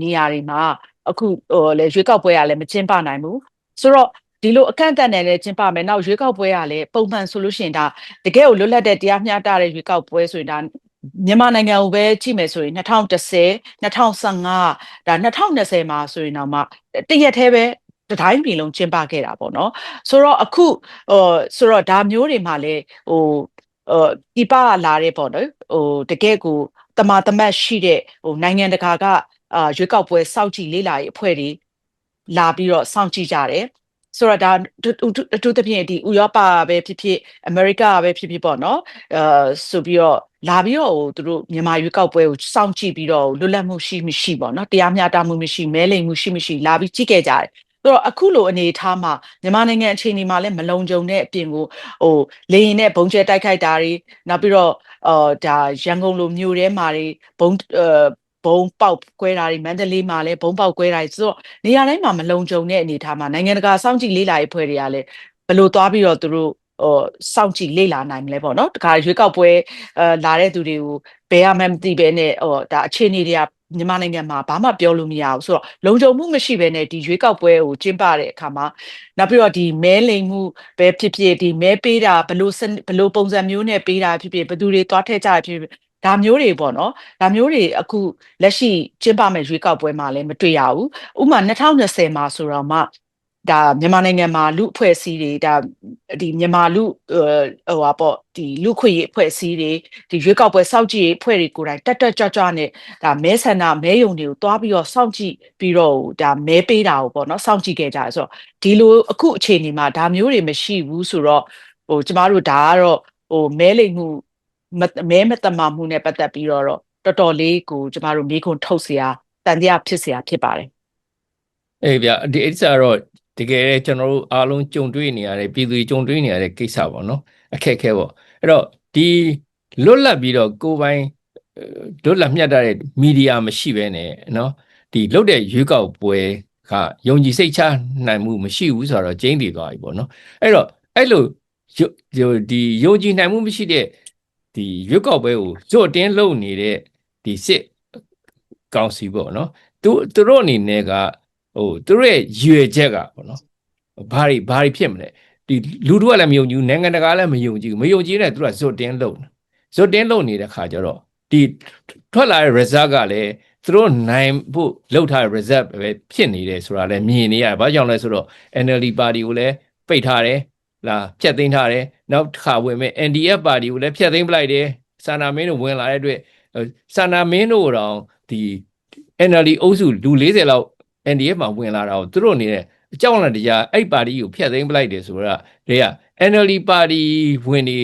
နေရာတွေမှာအခုလေရွေးကောက်ပွဲကလည်းမကျင်းပနိုင်ဘူးဆိုတော့ဒီလိုအကန့်အသတ်နဲ့လည်းကျင်းပမယ်နောက်ရွေးကောက်ပွဲကလည်းပုံမှန်ဆိုလို့ရှိရင်ဒါတကယ်ကိုလွတ်လပ်တဲ့တရားမျှတတဲ့ရွေးကောက်ပွဲဆိုရင်ဒါမြန်မာနိုင်ငံကိုပဲကြည့်မယ်ဆိုရင်2010 2015ဒါ2020မှာဆိုရင်တော့မှတရက်သေးပဲတတိုင်းပြည်လုံးကျင်းပခဲ့တာပေါ့နော်ဆိုတော့အခုဆိုတော့ဒါမျိုးတွေမှာလည်းဒီပါလာတဲ့ပေါ့နော်တကယ်ကိုတမာတမတ်ရှိတဲ့နိုင်ငံတကာကရွေးကောက်ပွဲစောင့်ကြည့်လေ့လာရေးအဖွဲ့တွေလာပြီးတော့စောင့်ကြည့်ကြတယ်ဆိုတော့ဒါအထူးသဖြင့်ဒီဥရောပပဲဖြစ်ဖြစ်အမေရိကပဲဖြစ်ဖြစ်ပေါ့နော်ဆိုပြီးတော့လာပြီးတော့သူတို့မြန်မာရွေးကောက်ပွဲကိုစောင့်ကြည့်ပြီးတော့လွတ်လပ်မှုရှိမရှိပေါ့နော်တရားမျှတမှုမရှိမဲလိမ်မှုရှိမရှိလာပြီးကြည့်ခဲ့ကြတယ်ဆိုတော့အခုလိုအနေအထားမှာမြန်မာနိုင်ငံအခြေအနေမှာလည်းမလုံခြုံတဲ့အပြင်ကိုလေရင်နဲ့ဘုံကျဲတိုက်ခိုက်တာတွေနောက်ပြီးတော့ဒါရန်ကုန်လိုမြို့ထဲမှာတွေဘုံပေါက်ကွဲတာတွေမန္တလေးမှာလည်းဘုံပေါက်ကွဲတာတွေဆိုတော့နေရာတိုင်းမှာမလုံခြုံတဲ့အနေအထားမှာနိုင်ငံတကာစောင့်ကြည့်လေ့လာရေးဖွဲ့တွေကလည်းဘယ်လိုသွားပြီးတော့သူတို့စောင့်ကြည့်လေ့လာနိုင်မလဲပေါ့နော်တခါရွေးကောက်ပွဲလာတဲ့သူတွေကိုဘယ်မှမသိပဲနဲ့ဒါအခြေအနေတွေကမြန်မာနိုင်ငံမှာဘာမှပြောလို့မရဘူးဆိုတော့လုံခြုံမှုမရှိဘဲနဲ့ဒီရွေးကောက်ပွဲကိုကျင်းပတဲ့အခါမှာနောက်ပြီးတော့ဒီမဲလိမ်မှုပဲဖြစ်ဖြစ်ဒီမဲပေးတာဘယ်လိုပုံစံမျိုးနဲ့ပေးတာဖြစ်ဖြစ်ဘယ်သူတွေသွားထည့်ကြဖြစ်ဖြစ်ဒါမျိုးတွေပေါ့နော်ဒါမျိုးတွေအခုလက်ရှိကျင်းပမဲ့ရွေးကောက်ပွဲမှာလည်းမတွေ့ရဘူးဥပမာ2020မှာဆိုတော့မှဒါမြန်မာနိုင်ငံမှာလူအဖွဲ့အစည်းတွေဒါဒီမြန်မာလူပေါ့ဒီလူခွေရေးအဖွဲ့အစည်းတွေဒီရွေးကောက်ပွဲစောင့်ကြည့်ရေးအဖွဲ့တွေကိုယ်တိုင်တက်ကြွကြွနဲ့ဒါမဲဆန္ဒမဲယုံတွေကိုတွားပြီးတော့စောင့်ကြည့်ပြီးတော့ဒါမဲပေးတာကိုပေါ့နော်စောင့်ကြည့်ခဲ့ကြတယ်ဆိုတော့ဒီလိုအခုအခြေအနေမှာဒါမျိုးတွေမရှိဘူးဆိုတော့ကျမတို့ဒါကတော့မဲလိမ်မှုမဲမတမာမှုနဲ့ပတ်သက်ပြီးတော့တော်တော်လေးကိုကျမတို့မေးခွန်းထုတ်เสียတန်တရားဖြစ်เสียဖြစ်ပါတယ်အေးဗျဒီအစ္စာတော့ တကယ်ကျွန်တော်တို့အားလုံးကြုံတွေ့နေရတဲ့ပြည်သူကြုံတွေ့နေရတဲ့ကိစ္စပေါ့နော်အခက်အခဲပေါ့အဲ့တော့ဒီလွတ်လပ်ပြီးတော့ကိုယ်ပိုင်လွတ်လပ်မျှတတဲ့မီဒီယာမရှိဘဲနဲ့နော်ဒီလွတ်တဲ့ရွေးကောက်ပွဲကယုံကြည်စိတ်ချနိုင်မှုမရှိဘူးဆိုတော့ကျင်းတည်သွားပြီပေါ့နော်အဲ့တော့အဲ့လိုဒီယုံကြည်နိုင်မှုမရှိတဲ့ဒီရွေးကောက်ပွဲကိုဇွတ်တင်းလုပ်နေတဲ့ဒီစစ်ကောင်စီပေါ့နော်သူတို့အနေနဲ့ကသူတို့ရဲ့ရွေချက်ကပေါ့နော်ဘာတွေဖြစ်မလဲဒီလူတို့ကလည်းမယုံကြည်ဘူးနိုင်ငံတကာလည်းမယုံကြည်ဘူးမယုံကြည်တဲ့သူကဇွတ်တင်းလုပ်နေတဲ့ခါကျတော့ဒီထွက်လာတဲ့ result ကလည်းသူတို့နိုင်ဖို့လောက်ထားတဲ့ result ပဲဖြစ်နေတယ်ဆိုတာလည်းမြင်နေရတယ်။ဘာကြောင့်လဲဆိုတော့ NLD ပါတီကိုလည်းပိတ်ထားတယ်လားဖျက်သိမ်းထားတယ်နောက်တစ်ခါဝင်မဲ့ NDF ပါတီကိုလည်းဖျက်သိမ်းပလိုက်တယ်စာနာမင်းတို့ဝင်လာတဲ့အတွက်စာနာမင်းတို့တော့ဒီ NLD အုပ်စုလူ40လောက် NDF မှာဝင်လာတာကိုသူတို့အနေနဲ့အကြောင်းလားတရားအဲ့ပါတီကိုဖျက်သိမ်းပလိုက်တယ်ဆိုတော့တွေက NLD ပါတီဝင်ဒီ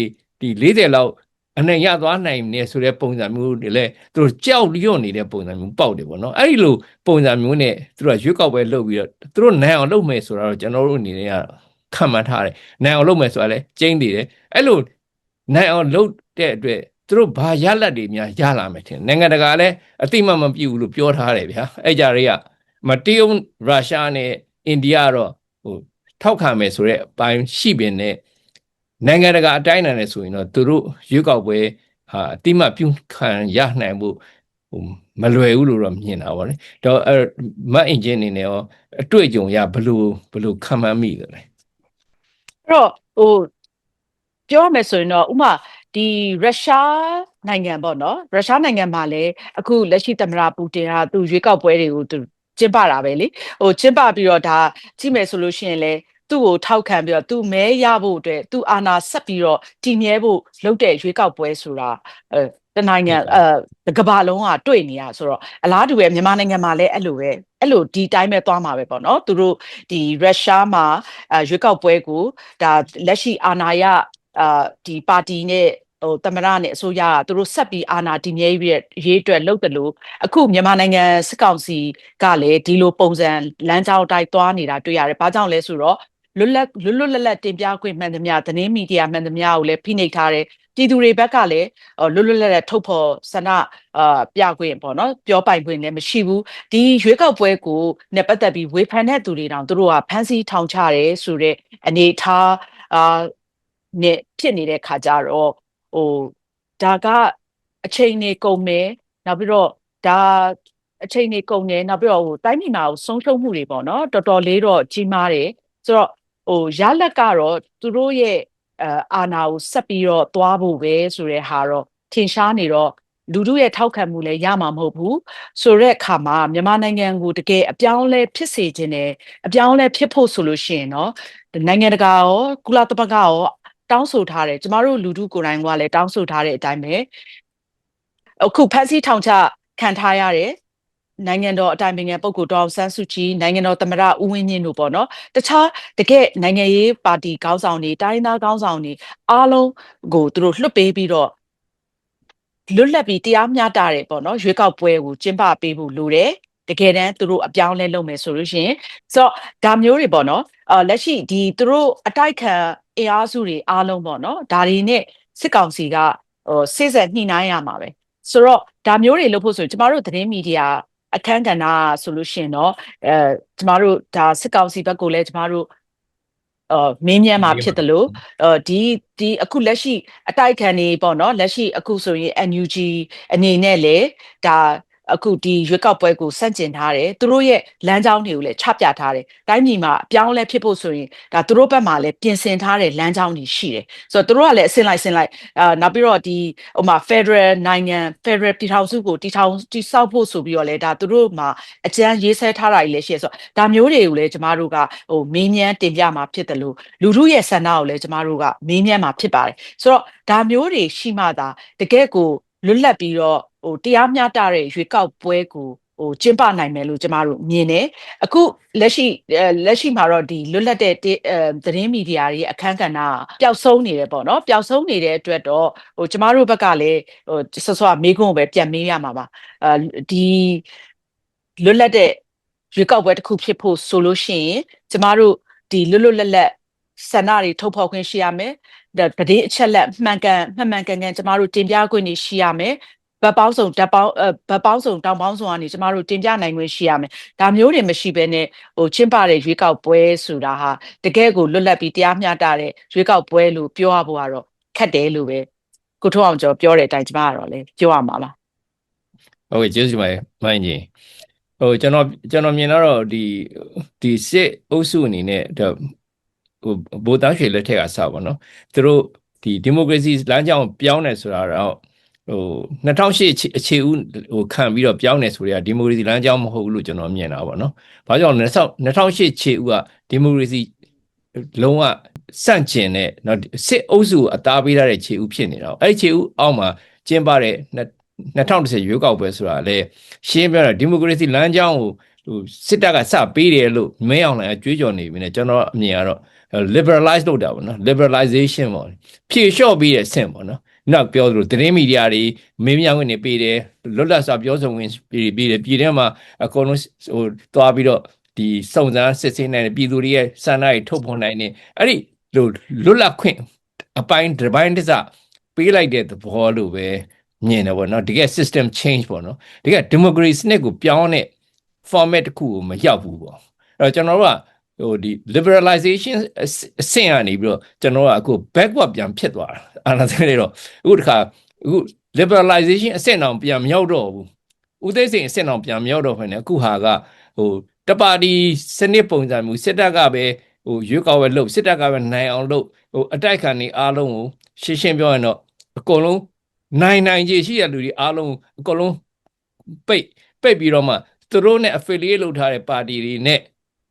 40လောက်အနေရသွားနိုင်နေဆိုတဲ့ပုံစံမျိုးတွေလည်းသူတို့ကြောက်ရွံ့နေတဲ့ပုံစံမျိုးပေါက်တယ်ပေါ့နော်အဲ့ဒီလိုပုံစံမျိုးနဲ့သူတို့ရွေးကောက်ပွဲလုပ်ပြီးတော့သူတို့နိုင်အောင်လုပ်မယ်ဆိုတော့ကျွန်တော်တို့အနေနဲ့ကခံမှန်းထားတယ်နိုင်အောင်လုပ်မယ်ဆိုတာလည်းကျင်းနေတယ်အဲ့လိုနိုင်အောင်လုပ်တဲ့အတွက်သူတို့ဘာရလတ်တွေများရလာမယ်ထင်နိုင်ငံတကာလည်းအတိမမပြည့်ဘူးလို့ပြောထားတယ်ဗျာအဲ့ကြတွေကမတရုတ်ရုရှားနဲ့အိန္ဒိယတော့ထောက်ခံမယ်ဆိုတဲ့အပိုင်းရှိပင်နဲ့နိုင်ငံတကာအတိုင်းအတာနဲ့ဆိုရင်တော့သူတို့ရွေးကောက်ပွဲဟာအတိမပြုခံရနိုင်ဖို့မလွယ်ဘူးလို့တော့မြင်တာပေါ့လေတော့မတ်အင်ဂျင်အနေနဲ့ရောအတွေ့အကြုံရဘလို့ခံမှန်းမိတယ်လဲအဲ့တော့ပြောရမယ်ဆိုရင်တော့ဥမာဒီရုရှားနိုင်ငံပေါ့နော်ရုရှားနိုင်ငံမှာလည်းအခုလက်ရှိသမ္မတပူတင်ကသူရွေးကောက်ပွဲတွေကိုသူကျင်းပတာပဲလေကျင်းပပြီးတော့ဒါကြည့်မယ်ဆိုလို့ရှိရင်လည်းသူ့ကိုထောက်ခံပြီးတော့သူမဲရဖို့အတွက်သူအာဏာဆက်ပြီးတော့တည်မြဲဖို့လုပ်တဲ့ရွေးကောက်ပွဲဆိုတာတနိုင်ငံကမ္ဘာလုံးကတွေ့နေရဆိုတော့အလားတူပဲမြန်မာနိုင်ငံမှာလည်းအဲ့လိုဒီတိုင်းပဲသွားမှာပဲပေါ့နော်သူတို့ဒီရုရှားမှာရွေးကောက်ပွဲကိုဒါလက်ရှိအာဏာရဒီပါတီနဲ့သမ္မတနဲ့အစိုးရကသူတို့ဆက်ပြီးအာဏာတည်မြဲရေးအတွက်လုပ်တယ်လို့အခုမြန်မာနိုင်ငံစစ်ကောင်စီကလည်းဒီလိုပုံစံလမ်းကြောင်းတိုက်သွားနေတာတွေ့ရတယ်။ဘာကြောင့်လဲဆိုတော့လွတ်လပ်တင်ပြခွင့်မှန်သမျှသတင်းမီဒီယာမှန်သမျှကိုလည်းဖိနှိပ်ထားတယ်။ပြည်သူတွေဘက်ကလည်းလွတ်လပ်ထုတ်ဖော်ဆန္ဒပြခွင့်ပေါ့နော်ပြောပိုင်ခွင့်လည်းမရှိဘူး။ဒီရွေးကောက်ပွဲကိုနဲ့ပတ်သက်ပြီးဝေဖန်တဲ့သူတွေတောင်သူတို့ကဖမ်းဆီးထောင်ချတယ်ဆိုတဲ့အနေထားနဲ့ဖြစ်နေတဲ့ခါကြတော့ဒါကအချိန်နေကုန်မယ်နောက်ပြီးတော့ဒါအချိန်နေကုန်တယ်နောက်ပြီးတော့တိုင်းပြည်မှာဆုံးရှုံးမှုတွေပေါ့နော်တော်တော်လေးတော့ကြီးမားတယ်ဆိုတော့ရလက်ကတော့သူတို့ရဲ့အာဏာကိုဆက်ပြီးတော့သွားဖို့ပဲဆိုတဲ့ဟာတော့ထင်ရှားနေတော့လူတို့ရဲ့ထောက်ခံမှုလည်းရမှာမဟုတ်ဘူးဆိုတဲ့အခါမှာမြန်မာနိုင်ငံကိုတကယ်အပြောင်းလဲဖြစ်စေခြင်းနဲ့အပြောင်းလဲဖြစ်ဖို့ဆိုလို့ရှိရင်เนาะနိုင်ငံတကာရောကုလသမဂ္ဂရောတောင်းဆိုထားတယ်ကျမတို့လူထုကိုယ်တိုင်ကလည်းတောင်းဆိုထားတဲ့အတိုင်းပဲအခုဖန်စီထောင်ချခံထားရတယ်နိုင်ငံတော်အတိုင်ပင်ခံပုဂ္ဂိုလ်ဒေါအောင်ဆန်းစုကြည်နိုင်ငံတော်သမ္မတဦးဝင်းမြင့်တို့ပေါ့နော်တခြားတကယ်နိုင်ငံရေးပါတီခေါင်းဆောင်တွေတိုင်းသားခေါင်းဆောင်တွေအားလုံးကိုသူတို့လွှတ်ပေးပြီးတော့လွတ်လပ်ပြီးတရားမျှတတယ်ပေါ့နော်ရွေးကောက်ပွဲကိုကျင်းပပေးဖို့လိုတယ်တကယ်တမ်းသူတို့အပြောင်းလဲလုပ်မယ်ဆိုလို့ရှိရင်ဆိုတော့ဒါမျိုးတွေပေါ့နော်လက်ရှိဒီသူတို့အတိုက်ခံအင်အားစုတွေအားလုံးပေါ့နော်ဒါတွေနဲ့စစ်ကောင်စီကစိစက်ညှိနှိုင်းရမှာပဲဆိုတော့ဒါမျိုးတွေလုပ်ဖို့ဆိုရင်ကျမတို့သတင်းမီဒီယာအခန်းကဏ္ဍဆိုလို့ရှိရင်တော့ကျမတို့ဒါစစ်ကောင်စီဘက်ကိုလည်းကျမတို့မင်းမြန်းမှာဖြစ်တယ်လို့ဒီအခုလက်ရှိအတိုက်ခံနေပေါ့နော်လက်ရှိအခုဆိုရင် NUG အနေနဲ့လေဒါအခုဒီရွေးကောက်ပွဲကိုစန့်ကျင်ထားတယ်သူတို့ရဲ့လမ်းကြောင်းတွေကိုလည်းချပြထားတယ်တိုင်းပြည်မှာအပြောင်းလဲဖြစ်ဖို့ဆိုရင်ဒါသူတို့ဘက်မှာလည်းပြင်ဆင်ထားတဲ့လမ်းကြောင်းတွေရှိတယ်ဆိုတော့သူတို့ကလည်းအစင်လိုက်နောက်ပြီးတော့ဒီဟိုမှာ Federal နိုင်ငံ Federal ပြည်ထောင်စုကိုတည်ဆောက်ဖို့ဆိုပြီးတော့လည်းဒါသူတို့မှာအကြမ်းရေးဆွဲထားတာကြီးလည်းရှိရဆိုတော့ဒါမျိုးတွေကိုလည်းကျမတို့ကမင်းမြန်းတင်ပြမှာဖြစ်တယ်လို့လူထုရဲ့ဆန္ဒကိုလည်းကျမတို့ကမင်းမြန်းမှာဖြစ်ပါတယ်ဆိုတော့ဒါမျိုးတွေရှိမှသာတကယ့်ကိုလွတ်လပ်ပြီးတော့တရားမျှတတဲ့ရွေးကောက်ပွဲကိုကျင်းပနိုင်မယ်လို့ကျမတို့မြင်တယ်အခုလက်ရှိမှာတော့ဒီလွတ်လပ်တဲ့သတင်းမီဒီယာတွေအခန်းကဏ္ဍပျောက်ဆုံးနေတယ်ပေါ့နော်ပျောက်ဆုံးနေတဲ့အတွက်တော့ကျမတို့ဘက်ကလည်းဆော့မေးခွန်းကိုပဲပြန်မေးရမှာပါဒီလွတ်လပ်တဲ့ရွေးကောက်ပွဲတစ်ခုဖြစ်ဖို့ဆိုလို့ရှိရင်ကျမတို့ ဒီလွတ်လွတ်လပ်လပ်ဆန္ဒတွေထုတ်ဖော်ခွင့်ရှိရမယ်။သတင်းအချက်လက်မှန်ကန်ကျမတို့တင်ပြခွင့်တွေရှိရမယ်။ဘက်ပေါင်းစုံတောင်ပေါင်းစုံကနေကျမတို့တင်ပြနိုင်ခွင့်ရှိရမယ်။ဒါမျိုးတွေမရှိဘဲနဲ့ကျင်းပတဲ့ရွေးကောက်ပွဲဆိုတာဟာတကယ်ကိုလွတ်လပ်ပြီးတရားမျှတတဲ့ရွေးကောက်ပွဲလို့ပြောရဖို့ကတော့ခက်တယ်လို့ပဲကိုထွန်းအောင်ကျော်ပြောတဲ့အတိုင်းကျမကတော့လေပြောရမှာပါဟုတ်ကဲ့ကျေးဇူးပါမိုင်းကြီးကျွန်တော်မြင်တော့ဒီစစ်အုပ်စုအနေနဲ့ဗိုလ်သားရွှေလက်ထက်ကစပါနော်သူတို့ဒီမိုကရေစီလမ်းကြောင်းပြောင်းတယ်ဆိုတာတော့2008အခြေဦးခံပြီးတော့ပြောင်းတယ်ဆိုတော့ဒီမိုကရေစီလမ်းကြောင်းမဟုတ်ဘူးလို့ကျွန်တော်မြင်တာပေါ့နော်။ဘာကြောင့်လဲ2008ခြေဦးကဒီမိုကရေစီလုံးဝစန့်ကျင်တဲ့နော်စစ်အုပ်စုအသားပေးထားတဲ့ခြေဦးဖြစ်နေတာ။အဲ့ဒီခြေဦးအောက်မှာကျင်းပတဲ့2010ရွေးကောက်ပွဲဆိုတာလေရှင်းပြတော့ဒီမိုကရေစီလမ်းကြောင်းကိုစစ်တပ်ကစပေးတယ်လို့မဲအောင်လည်းကြွေးကြော်နေပြီနဲ့ကျွန်တော်အမြင်ကတော့ liberalize လုပ်တာပေါ့နော် liberalization ပေါ့ဖြေလျှော့ပြီးတဲ့ဆင့်ပေါ့နော်နောက်ပြောသလိုသတင်းမီဒီယာတွေမေးမြန်းခွင့်တွေပေးတယ်လွတ်လပ်စွာပြောဆိုခွင့်ပေးတယ်ပြည်ထဲမှာအကုန်လုံးသွားပြီးတော့ဒီစုံစမ်းစစ်ဆေးနိုင်တဲ့ပြည်သူတွေရဲ့ဆန္ဒတွေထုတ်ဖော်နိုင်တယ်အဲ့ဒီလိုလွတ်လပ်ခွင့်အပိုင်းတစ်ပိုင်းတစ်စပေးလိုက်တဲ့သဘောလို့ပဲမြင်တယ်ပေါ့နော်တကယ် system change ပေါ့နော်တကယ် democracy စနစ်ကိုပြောင်းတဲ့ format တစ်ခုကိုမရောက်ဘူးပေါ့အဲ့တော့ကျွန်တော်တို့ကဒီ liberalization အဆင့်ကနေပြီးတော့ကျွန်တော်ကအခု backward ပြန်ဖြစ်သွားတာအာဏာသိမ်းနေတော့အခုတခါအခု liberalization အဆင့်အောင်ပြန်မရောက်တော့ဘူးဦးသိန်းစိန်အဆင့်အောင်ပြန်မရောက်တော့ဘဲနဲ့အခုဟာကတပါတီစနစ်ပုံစံမျိုးစစ်တပ်ကပဲရွေးကောက်ပွဲလုပ်စစ်တပ်ကပဲနိုင်အောင်လုပ်အတိုက်ခံနေအားလုံးကိုရှင်းပြောရင်တော့အကုန်လုံးနိုင်ကြီးရှိတဲ့လူတွေအားလုံးအကုန်လုံးပိတ်ပြီးတော့မှသူတို့နဲ့ affiliate လုပ်ထားတဲ့ပါတီတွေနဲ့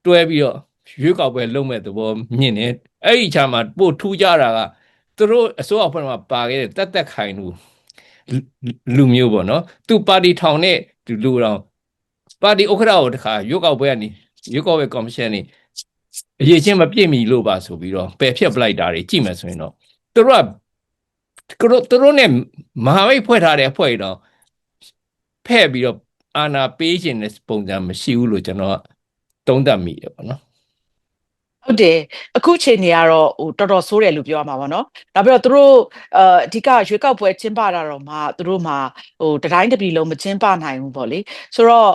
တွဲပြီးတော့ရွေးကောက်ပွဲလုပ်မဲ့သဘောမြင်တယ်အဲ့ဒီခြားမှာပို့ထူးကြတာကသူတို့အစိုးရအဖွဲ့မှာပါခဲ့တဲ့တက်ခိုင်လူမျိုးပေါ့နော်သူပါတီထောင်တဲ့လူတော်ပါတီဥက္ကဋ္ဌကိုတခါရွေးကောက်ပွဲကနေရွေးကောက်ပွဲကော်မရှင်နေအရေးချင်းမပြည့်မီလို့ပါဆိုပြီးတော့ပယ်ဖြတ်ပလိုက်တာတွေကြည့်မယ်ဆိုရင်တော့သူတို့နဲ့မဟာမိတ်ဖွဲ့ထားတဲ့အဖွဲ့တော့ဖဲ့ပြီးတော့အာဏာပေးခြင်းတဲ့ပုံစံမရှိဘူးလို့ကျွန်တော်သုံးသပ်မိတယ်ပေါ့နော်ဟုတ်တယ်အခုချိန်နေကတော့တော်တော်ဆိုးတယ်လို့ပြောရမှာပါเนาะနောက်ပြီးတော့သူတို့အဓိကရွေးကောက်ပွဲကျင်းပတာတော့မှသူတို့မှာတတိုင်းတစ်ပြည်လုံးမကျင်းပနိုင်ဘူးပေါ့လေဆိုတော့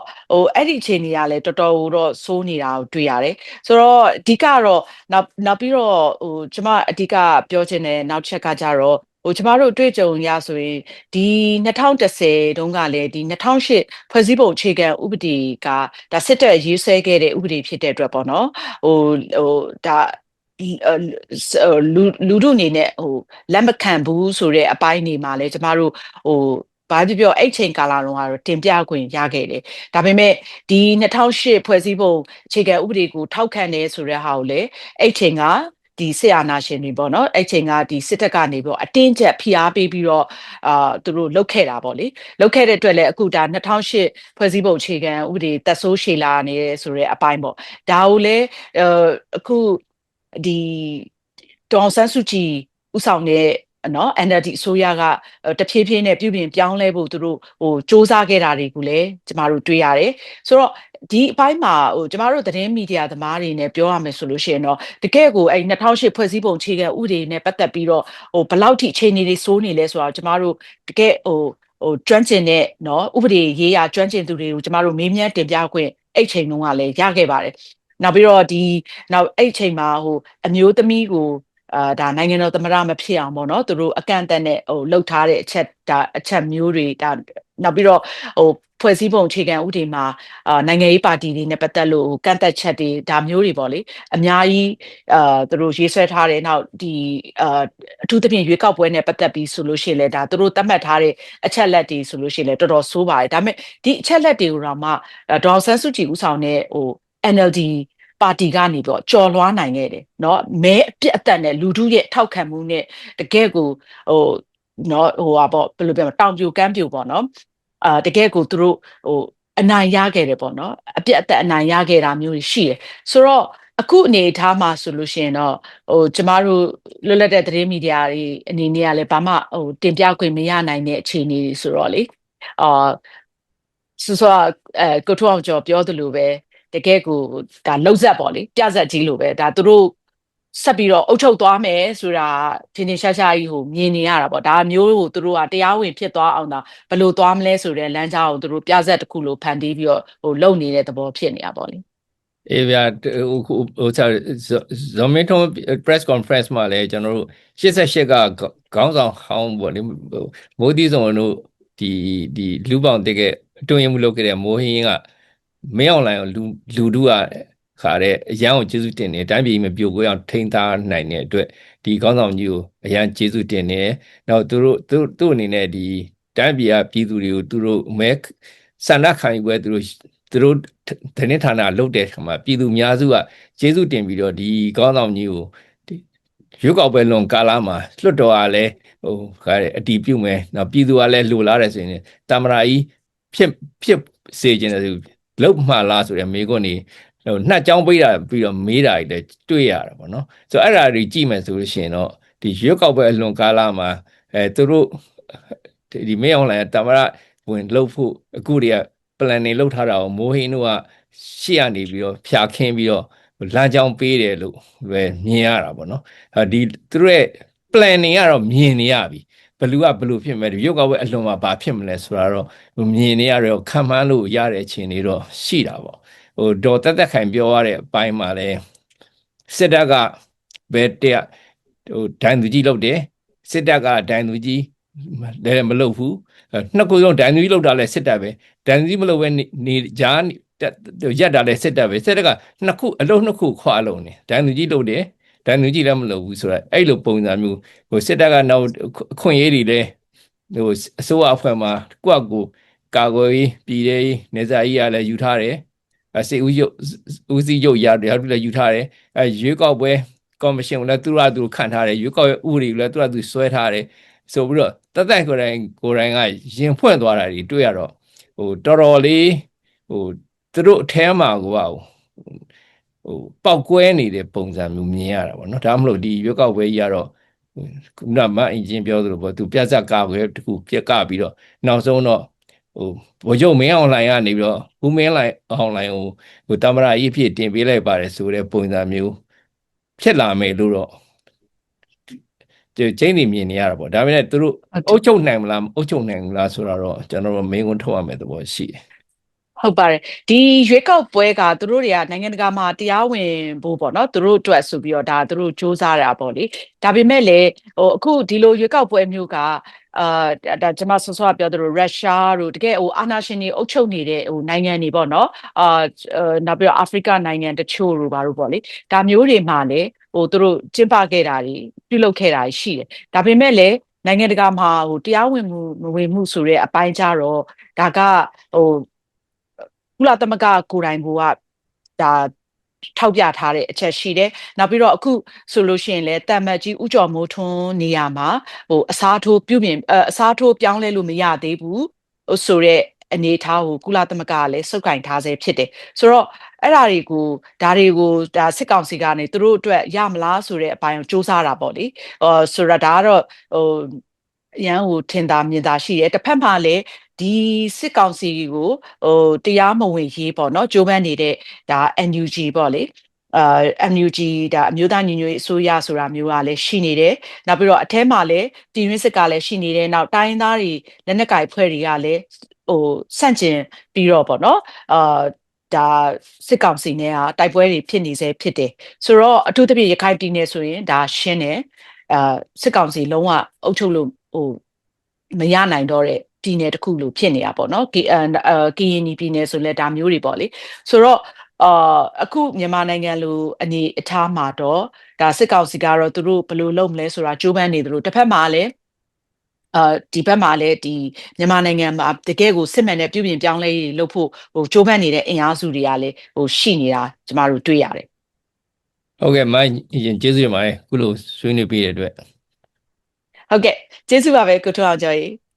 အဲ့ဒီချိန်နေရလဲတော်တော်တော့ဆိုးနေတာကိုတွေ့ရတယ်ဆိုတော့အဓိကတော့နောက်ပြီးတော့ကျမအဓိကပြောချင်တဲ့နောက်ချက်ကကြတော့ကျမတို့တွေ့ကြုံရဆိုရင်ဒီ2010တုန်းကလည်းဒီ2008ဖွဲ့စည်းပုံအခြေခံဥပဒေကဒါစစ်တပ်ရေးဆွဲခဲ့တဲ့ဥပဒေဖြစ်တဲ့အတွက်ပေါ့နော်ဒါလူတို့အနေနဲ့လက်မခံဘူးဆိုတဲ့အပိုင်းနေမှာလဲကျမတို့ဘာပြောအဲ့ချိန်ကာလတုန်းကတော့တင်ပြခွင့်ရခဲ့တယ်ဒါပေမဲ့ဒီ2008ဖွဲ့စည်းပုံအခြေခံဥပဒေကိုထောက်ခံတယ်ဆိုတဲ့ဟာကိုလေအဲ့ချိန်ကဒီစစ်အာဏာရှင်တွေပေါ့နော်အဲ့ချိန်ကဒီစစ်တပ်ကနေပြီးတော့အတင်းကျပ်ဖိအားပေးပြီးတော့သူတို့လုတ်ခဲ့တာပေါ့လေလုတ်ခဲ့တဲ့အတွက်လည်းအခုဒါ2008ဖွဲ့စည်းပုံအခြေခံဥပဒေသက်ဆိုးရှည်လာနေဆိုတဲ့အပိုင်းပေါ့ဒါကိုလည်းအခုဒီဒေါ်အောင်ဆန်းစုကြည်ဥဆောင်တဲ့နော် NLD အစိုးရကတဖြည်းဖြည်းနဲ့ပြုပြင်ပြောင်းလဲဖို့သူတို့စ조사ခဲ့တာတွေကိုလည်းကျမတို့တွေ့ရတယ်ဆိုတော့ဒီအပိုင်းမှာကျမတို့သတင်းမီဒီယာသမားတွေနဲ့ပြောရမယ်ဆိုလို့ရှိရင်တော့တကယ်ကိုအဲ့2008ဖွဲ့စည်းပုံအခြေခံဥပဒေနဲ့ပတ်သက်ပြီးတော့ဘယ်လောက်ထိအခြေအနေတွေစိုးနေလဲဆိုတော့ကျမတို့တကယ်ကျွမ်းကျင်တဲ့နော်ဥပဒေရေးရာကျွမ်းကျင်သူတွေကိုကျမတို့မေးမြန်းတင်ပြခွင့်အဲ့ချိန်တုန်းကလည်းရခဲ့ပါတယ်နောက်ပြီးတော့နောက်အဲ့ချိန်မှာအမျိုးသမီးကိုဒါနိုင်ငံတော်သမ္မတမဖြစ်အောင်ပေါ့နော်သူတို့အကန့်အသတ်နဲ့လှုပ်ထားတဲ့အချက်မျိုးတွေဒါနောက်ပြီးတော့ဖွဲ့စည်းပုံအခြေခံဥပဒေမှာနိုင်ငံရေးပါတီတွေနဲ့ပတ်သက်လို့ကန့်သက်ချက်တွေဒါမျိုးတွေပေါ့လေအများကြီးသူတို့ရေးဆွဲထားတယ်နောက်ဒီအထူးသဖြင့်ရွေးကောက်ပွဲနဲ့ပတ်သက်ပြီးဆိုလို့ရှိရင်လည်းဒါသူတို့သတ်မှတ်ထားတဲ့အချက်လက်တွေဆိုလို့ရှိရင်လည်းတော်တော်ဆိုးပါတယ်ဒါပေမဲ့ဒီအချက်လက်တွေကိုတော့မှဒေါ်ဆန်းစုကြည်ဦးဆောင်တဲ့NLD ပါတီကနေပြီးတော့ကြော်လွှားနိုင်ခဲ့တယ်เนาะမဲအပြတ်အသက်နဲ့လူထုရဲ့ထောက်ခံမှုနဲ့တကယ်ကိုเนาะပေါ့ဘယ်လိုပြောမလဲတောင်ပြိုကမ်းပြိုပေါ့เนาะတကယ်ကိုသူတို့အနိုင်ရခဲ့တယ်ပေါ့เนาะအပြတ်အသက်အနိုင်ရခဲ့တာမျိုးရှိတယ်ဆိုတော့အခုအနေအထားမှာဆိုလို့ရှိရင်တော့ကျမတို့လွတ်လပ်တဲ့သတင်းမီဒီယာတွေအနေနဲ့ကလည်းဘာမှတင်ပြခွင့်မရနိုင်တဲ့အခြေအနေတွေဆိုတော့လေဆိုကိုထွန်းအောင်ကျော်ပြောသလိုပဲ တကယ်ကိုဒါလှုပ်ဆက်ပေါ့လေပြဆက်ကြီးလိုပဲဒါသူတို့ဆက်ပြီးတော့အုပ်ချုပ်သွားမယ်ဆိုတာထင်ထင်ရှားရှားကြီးကိုမြင်နေရတာပေါ့ဒါမျိုးကိုသူတို့ကတရားဝင်ဖြစ်သွားအောင်ဒါဘယ်လိုသွားမလဲဆိုတဲ့လမ်းကြောင်းကိုသူတို့ပြဆက်တစ်ခုလိုဖန်တီးပြီးတော့လုပ်နေတဲ့သဘောဖြစ်နေတာပေါ့လေအေးဗျာဟိုဇော်မင်းထွန်း press conference မှာလည်းကျွန်တော်တို့88ကခေါင်းဆောင်ဟောင်းပေါ့လေမိုးသီးစုံတို့ဒီလူပေါင်းတကယ်အတွင်းမှုလုပ်ခဲ့တဲ့မိုးဟင်းကမင်းအောင်လိုင်လူတို့ကခါတဲ့အရန်ကိုကျေးဇူးတင်တယ်တိုင်းပြည်မပြိုကွဲအောင်ထိန်းထားနိုင်တဲ့အတွက်ဒီခေါင်းဆောင်ကြီးကိုအရန်ကျေးဇူးတင်တယ်နောက်သူတို့အနေနဲ့ဒီတိုင်းပြည်ကပြည်သူတွေကိုသူတို့မဲဆန္ဒခံယူပွဲသူတို့သတင်းဌာနလုပ်တဲ့ခါမှာပြည်သူများစုကကျေးဇူးတင်ပြီးတော့ဒီခေါင်းဆောင်ကြီးကိုရွေးကောက်ပွဲလွန်ကာလမှာလွှတ်တော်ကလည်းခါတဲ့အတီးပြုတ်မယ်နောက်ပြည်သူကလည်းလိုလားတယ်ဆိုရင်တမရာကြီးဖြစ်စေခြင်းတယ်လောက်မှလားဆိုတဲ့မေးခွန်းနေနှက်ကြောင်းပေးတာပြီးတော့မေးတာတွေတွေ့ရတာပေါ့နော်ဆိုတော့အဲ့ဒါတွေကြည့်မယ်ဆိုလို့ရှိရင်တော့ဒီရွေးကောက်ပွဲအလွန်ကာလမှာသူတို့ဒီမေးအောင်လိုက်တမရာဝင်လှုပ်ဖို့အခုတည်းက plan တွေလုပ်ထားတာကိုမိုးဟင်းတို့ကရှေ့ကနေပြီးတော့ဖြာခင်းပြီးတော့လမ်းကြောင်းပေးတယ်လို့ပဲမြင်ရတာပေါ့နော်ဒီသူတို့ရဲ့ plan တွေကတော့မြင်နေရပြီဘလူကဘလူဖြစ်မဲ့ရုပ်ကဝဲအလွန်မှာဘာဖြစ်မလဲဆိုတာတော့မြင်နေရတော့ခံမှန်းလို့ရတဲ့အခြေအနေတော့ရှိတာပေါ့ဒေါ်တက်ခိုင်ပြောရတဲ့အပိုင်းမှာလဲစစ်တပ်ကဘယ်တည်းဒိုင်သူကြီးလုပ်တယ်စစ်တပ်ကဒိုင်သူကြီးလည်းမလုပ်ဘူးနှစ်ခုလုံးဒိုင်သူကြီးလုပ်တာလဲစစ်တပ်ပဲဒိုင်သူကြီးမလုပ်ပဲနေကြားရက်တာလဲစစ်တပ်ပဲစစ်တပ်ကအလုံးနှစ်ခုခွာလုံးနေဒိုင်သူကြီးလုပ်တယ်ဒိုင်သူကြီးလည်းမလုပ်ဘူးဆိုတော့အဲ့လိုပုံစံမျိုးစစ်တပ်ကနောက်အခွင့်အရေးတွေလဲအစိုးရအဖွဲ့မှာကိုယ့်ကိုကာကွယ်ရေးပြည်ရေးနေစာကြီးကလည်းယူထားတယ်စစ်ဦးစီးချုပ်ရတယ်လည်းယူထားတယ်ရွေးကောက်ပွဲကော်မရှင်ကိုလည်းသူတို့ခန့်ထားတယ်ရွေးကောက်ပွဲဥပဒေကိုလည်းသူဆွဲထားတယ်ဆိုပြီးတော့တက်ကိုယ်တိုင်ကရင်ဖွင့်သွားတာတွေတွေ့ရတော့တော်တော်လေးသူတို့အထဲမှာကိုပောက်ကွဲနေတဲ့ပုံစံမျိုးမြင်ရတာပေါ့နော်ဒါမှမဟုတ်ဒီရွေးကောက်ပွဲကြီးကတော့ခုနကအင်ဂျင်ပြောသလိုပေါ့သူပြဿနာကာကွယ်တခုပြက်ကပြီးတော့နောက်ဆုံးတော့ဗိုလ်ချုပ်မင်းအောင်လှိုင်ကနေပြီးတော့ဦးမင်းအောင်လှိုင်ကိုတမရကြီးဖြစ်တင်ပေးလိုက်ပါတယ်ဆိုတဲ့ပုံစံမျိုးဖြစ်လာမယ်လို့တော့ကျင်းနေမြင်နေရတာပေါ့ဒါပေမဲ့သူတို့အုပ်ချုပ်နိုင်မလားမအုပ်ချုပ်နိုင်ဘူးလားဆိုတော့ကျွန်တော်တို့မင်းကုန်းထုတ်ရမယ်သဘောရှိတယ်ဟုတ်ပါတယ်ဒီရွေးကောက်ပွဲကသူတို့တွေကနိုင်ငံတကာမှာတရားဝင်ဖို့ပေါ့နော်သူတို့အတွက်ဆိုပြီးတော့ဒါသူတို့စ조사တာပေါ့လေဒါပေမဲ့လည်းအခုဒီလိုရွေးကောက်ပွဲမျိုးကဒါကျွန်မဆောစောပြောသလိုရုရှားတို့တကယ်အာဏာရှင်တွေအုပ်ချုပ်နေတဲ့နိုင်ငံတွေပေါ့နော်နောက်ပြီးတော့အာဖရိကနိုင်ငံတချို့တို့ဘာလို့ပေါ့လေဒါမျိုးတွေမှာလည်းသူတို့ကျင်းပခဲ့တာတွေပြုလုပ်ခဲ့တာရှိတယ်ဒါပေမဲ့လည်းနိုင်ငံတကာမှာတရားဝင်မှုမဝင်မှုဆိုတဲ့အပိုင်းကြတော့ဒါကကုလသမဂ္ဂကိုယ်တိုင်ကဒါထောက်ပြထားတဲ့အချက်ရှိတယ်။နောက်ပြီးတော့အခုဆိုလို့ရှိရင်လည်းတမ္မတ်ကြီးဦးကျော်မိုးထွန်းနေရာမှာအစားထိုးပြောင်းလဲလို့မရသေးဘူးဆိုတဲ့အနေအထားကိုကုလသမဂ္ဂကလည်းစုပ်ကိုင်ထားဆဲဖြစ်တယ်။ဆိုတော့အဲ့ဒါတွေကိုဒါစစ်ကောင်စီကနေသူတို့အတွက်ရမလားဆိုတဲ့အပိုင်းကိုစ조사တာပေါ့လေ။ဆိုတော့ဒါကတော့ရန်ကိုထင်သာမြင်သာရှိတယ်။တစ်ဖက်မှာလည်းဒီစစ်ကောင်စီကိုတရားမဝင်ရေးပေါ့နော်ကြိုးပမ်းနေတဲ့ဒါ NUG ပေါ့လေNUG ဒါအမျိုးသားညီညွတ်ရေးအစိုးရဆိုတာမျိုးကလည်းရှိနေတယ်နောက်ပြီးတော့အထဲမှာလည်းပြည်တွင်းစစ်ကလည်းရှိနေတယ်နောက်တိုင်းသားတွေလက်နက်ကိုင်ဖွဲ့တွေကလည်းဆန့်ကျင်ပြီးတော့ပေါ့နော်ဒါစစ်ကောင်စီနဲ့တိုက်ပွဲတွေဖြစ်နေစေဖြစ်တယ်ဆိုတော့အထူးသဖြင့်ရခိုင်ပြည်နယ်ဆိုရင်ဒါရှင်းတယ်စစ်ကောင်စီလုံးဝအုပ်ချုပ်လို့မရနိုင်တော့တဲ့ပြည်နယ်တစ်ခုလိုဖြစ်နေတာပေါ့နော်ကရင်ပြည်နယ်ဆိုလဲဒါမျိုးတွေပေါ့လေဆိုတော့အခုမြန်မာနိုင်ငံလိုအနေအထားမှာတော့ဒါစစ်ကောင်စီကတော့သူတို့ဘယ်လိုလုပ်မလဲဆိုတာကြိုးပမ်းနေတယ်လို့တစ်ဖက်မှာလည်းဒီဘက်မှာလည်းဒီမြန်မာနိုင်ငံမှာတကယ်ကိုစစ်မှန်တဲ့ပြုပြင်ပြောင်းလဲရေးလုပ်ဖို့ကြိုးပမ်းနေတဲ့အင်အားစုတွေကလည်းရှိနေတာကျမတို့တွေ့ရတယ်ဟုတ်ကဲ့မိုင်းရင်ကျေးဇူးတင်ပါတယ်ခုလိုဆွေးနွေးပေးတဲ့အတွက်ဟုတ်ကဲ့ကျေးဇူးပါပဲကိုထွန်းအောင်ကျော်ကြီး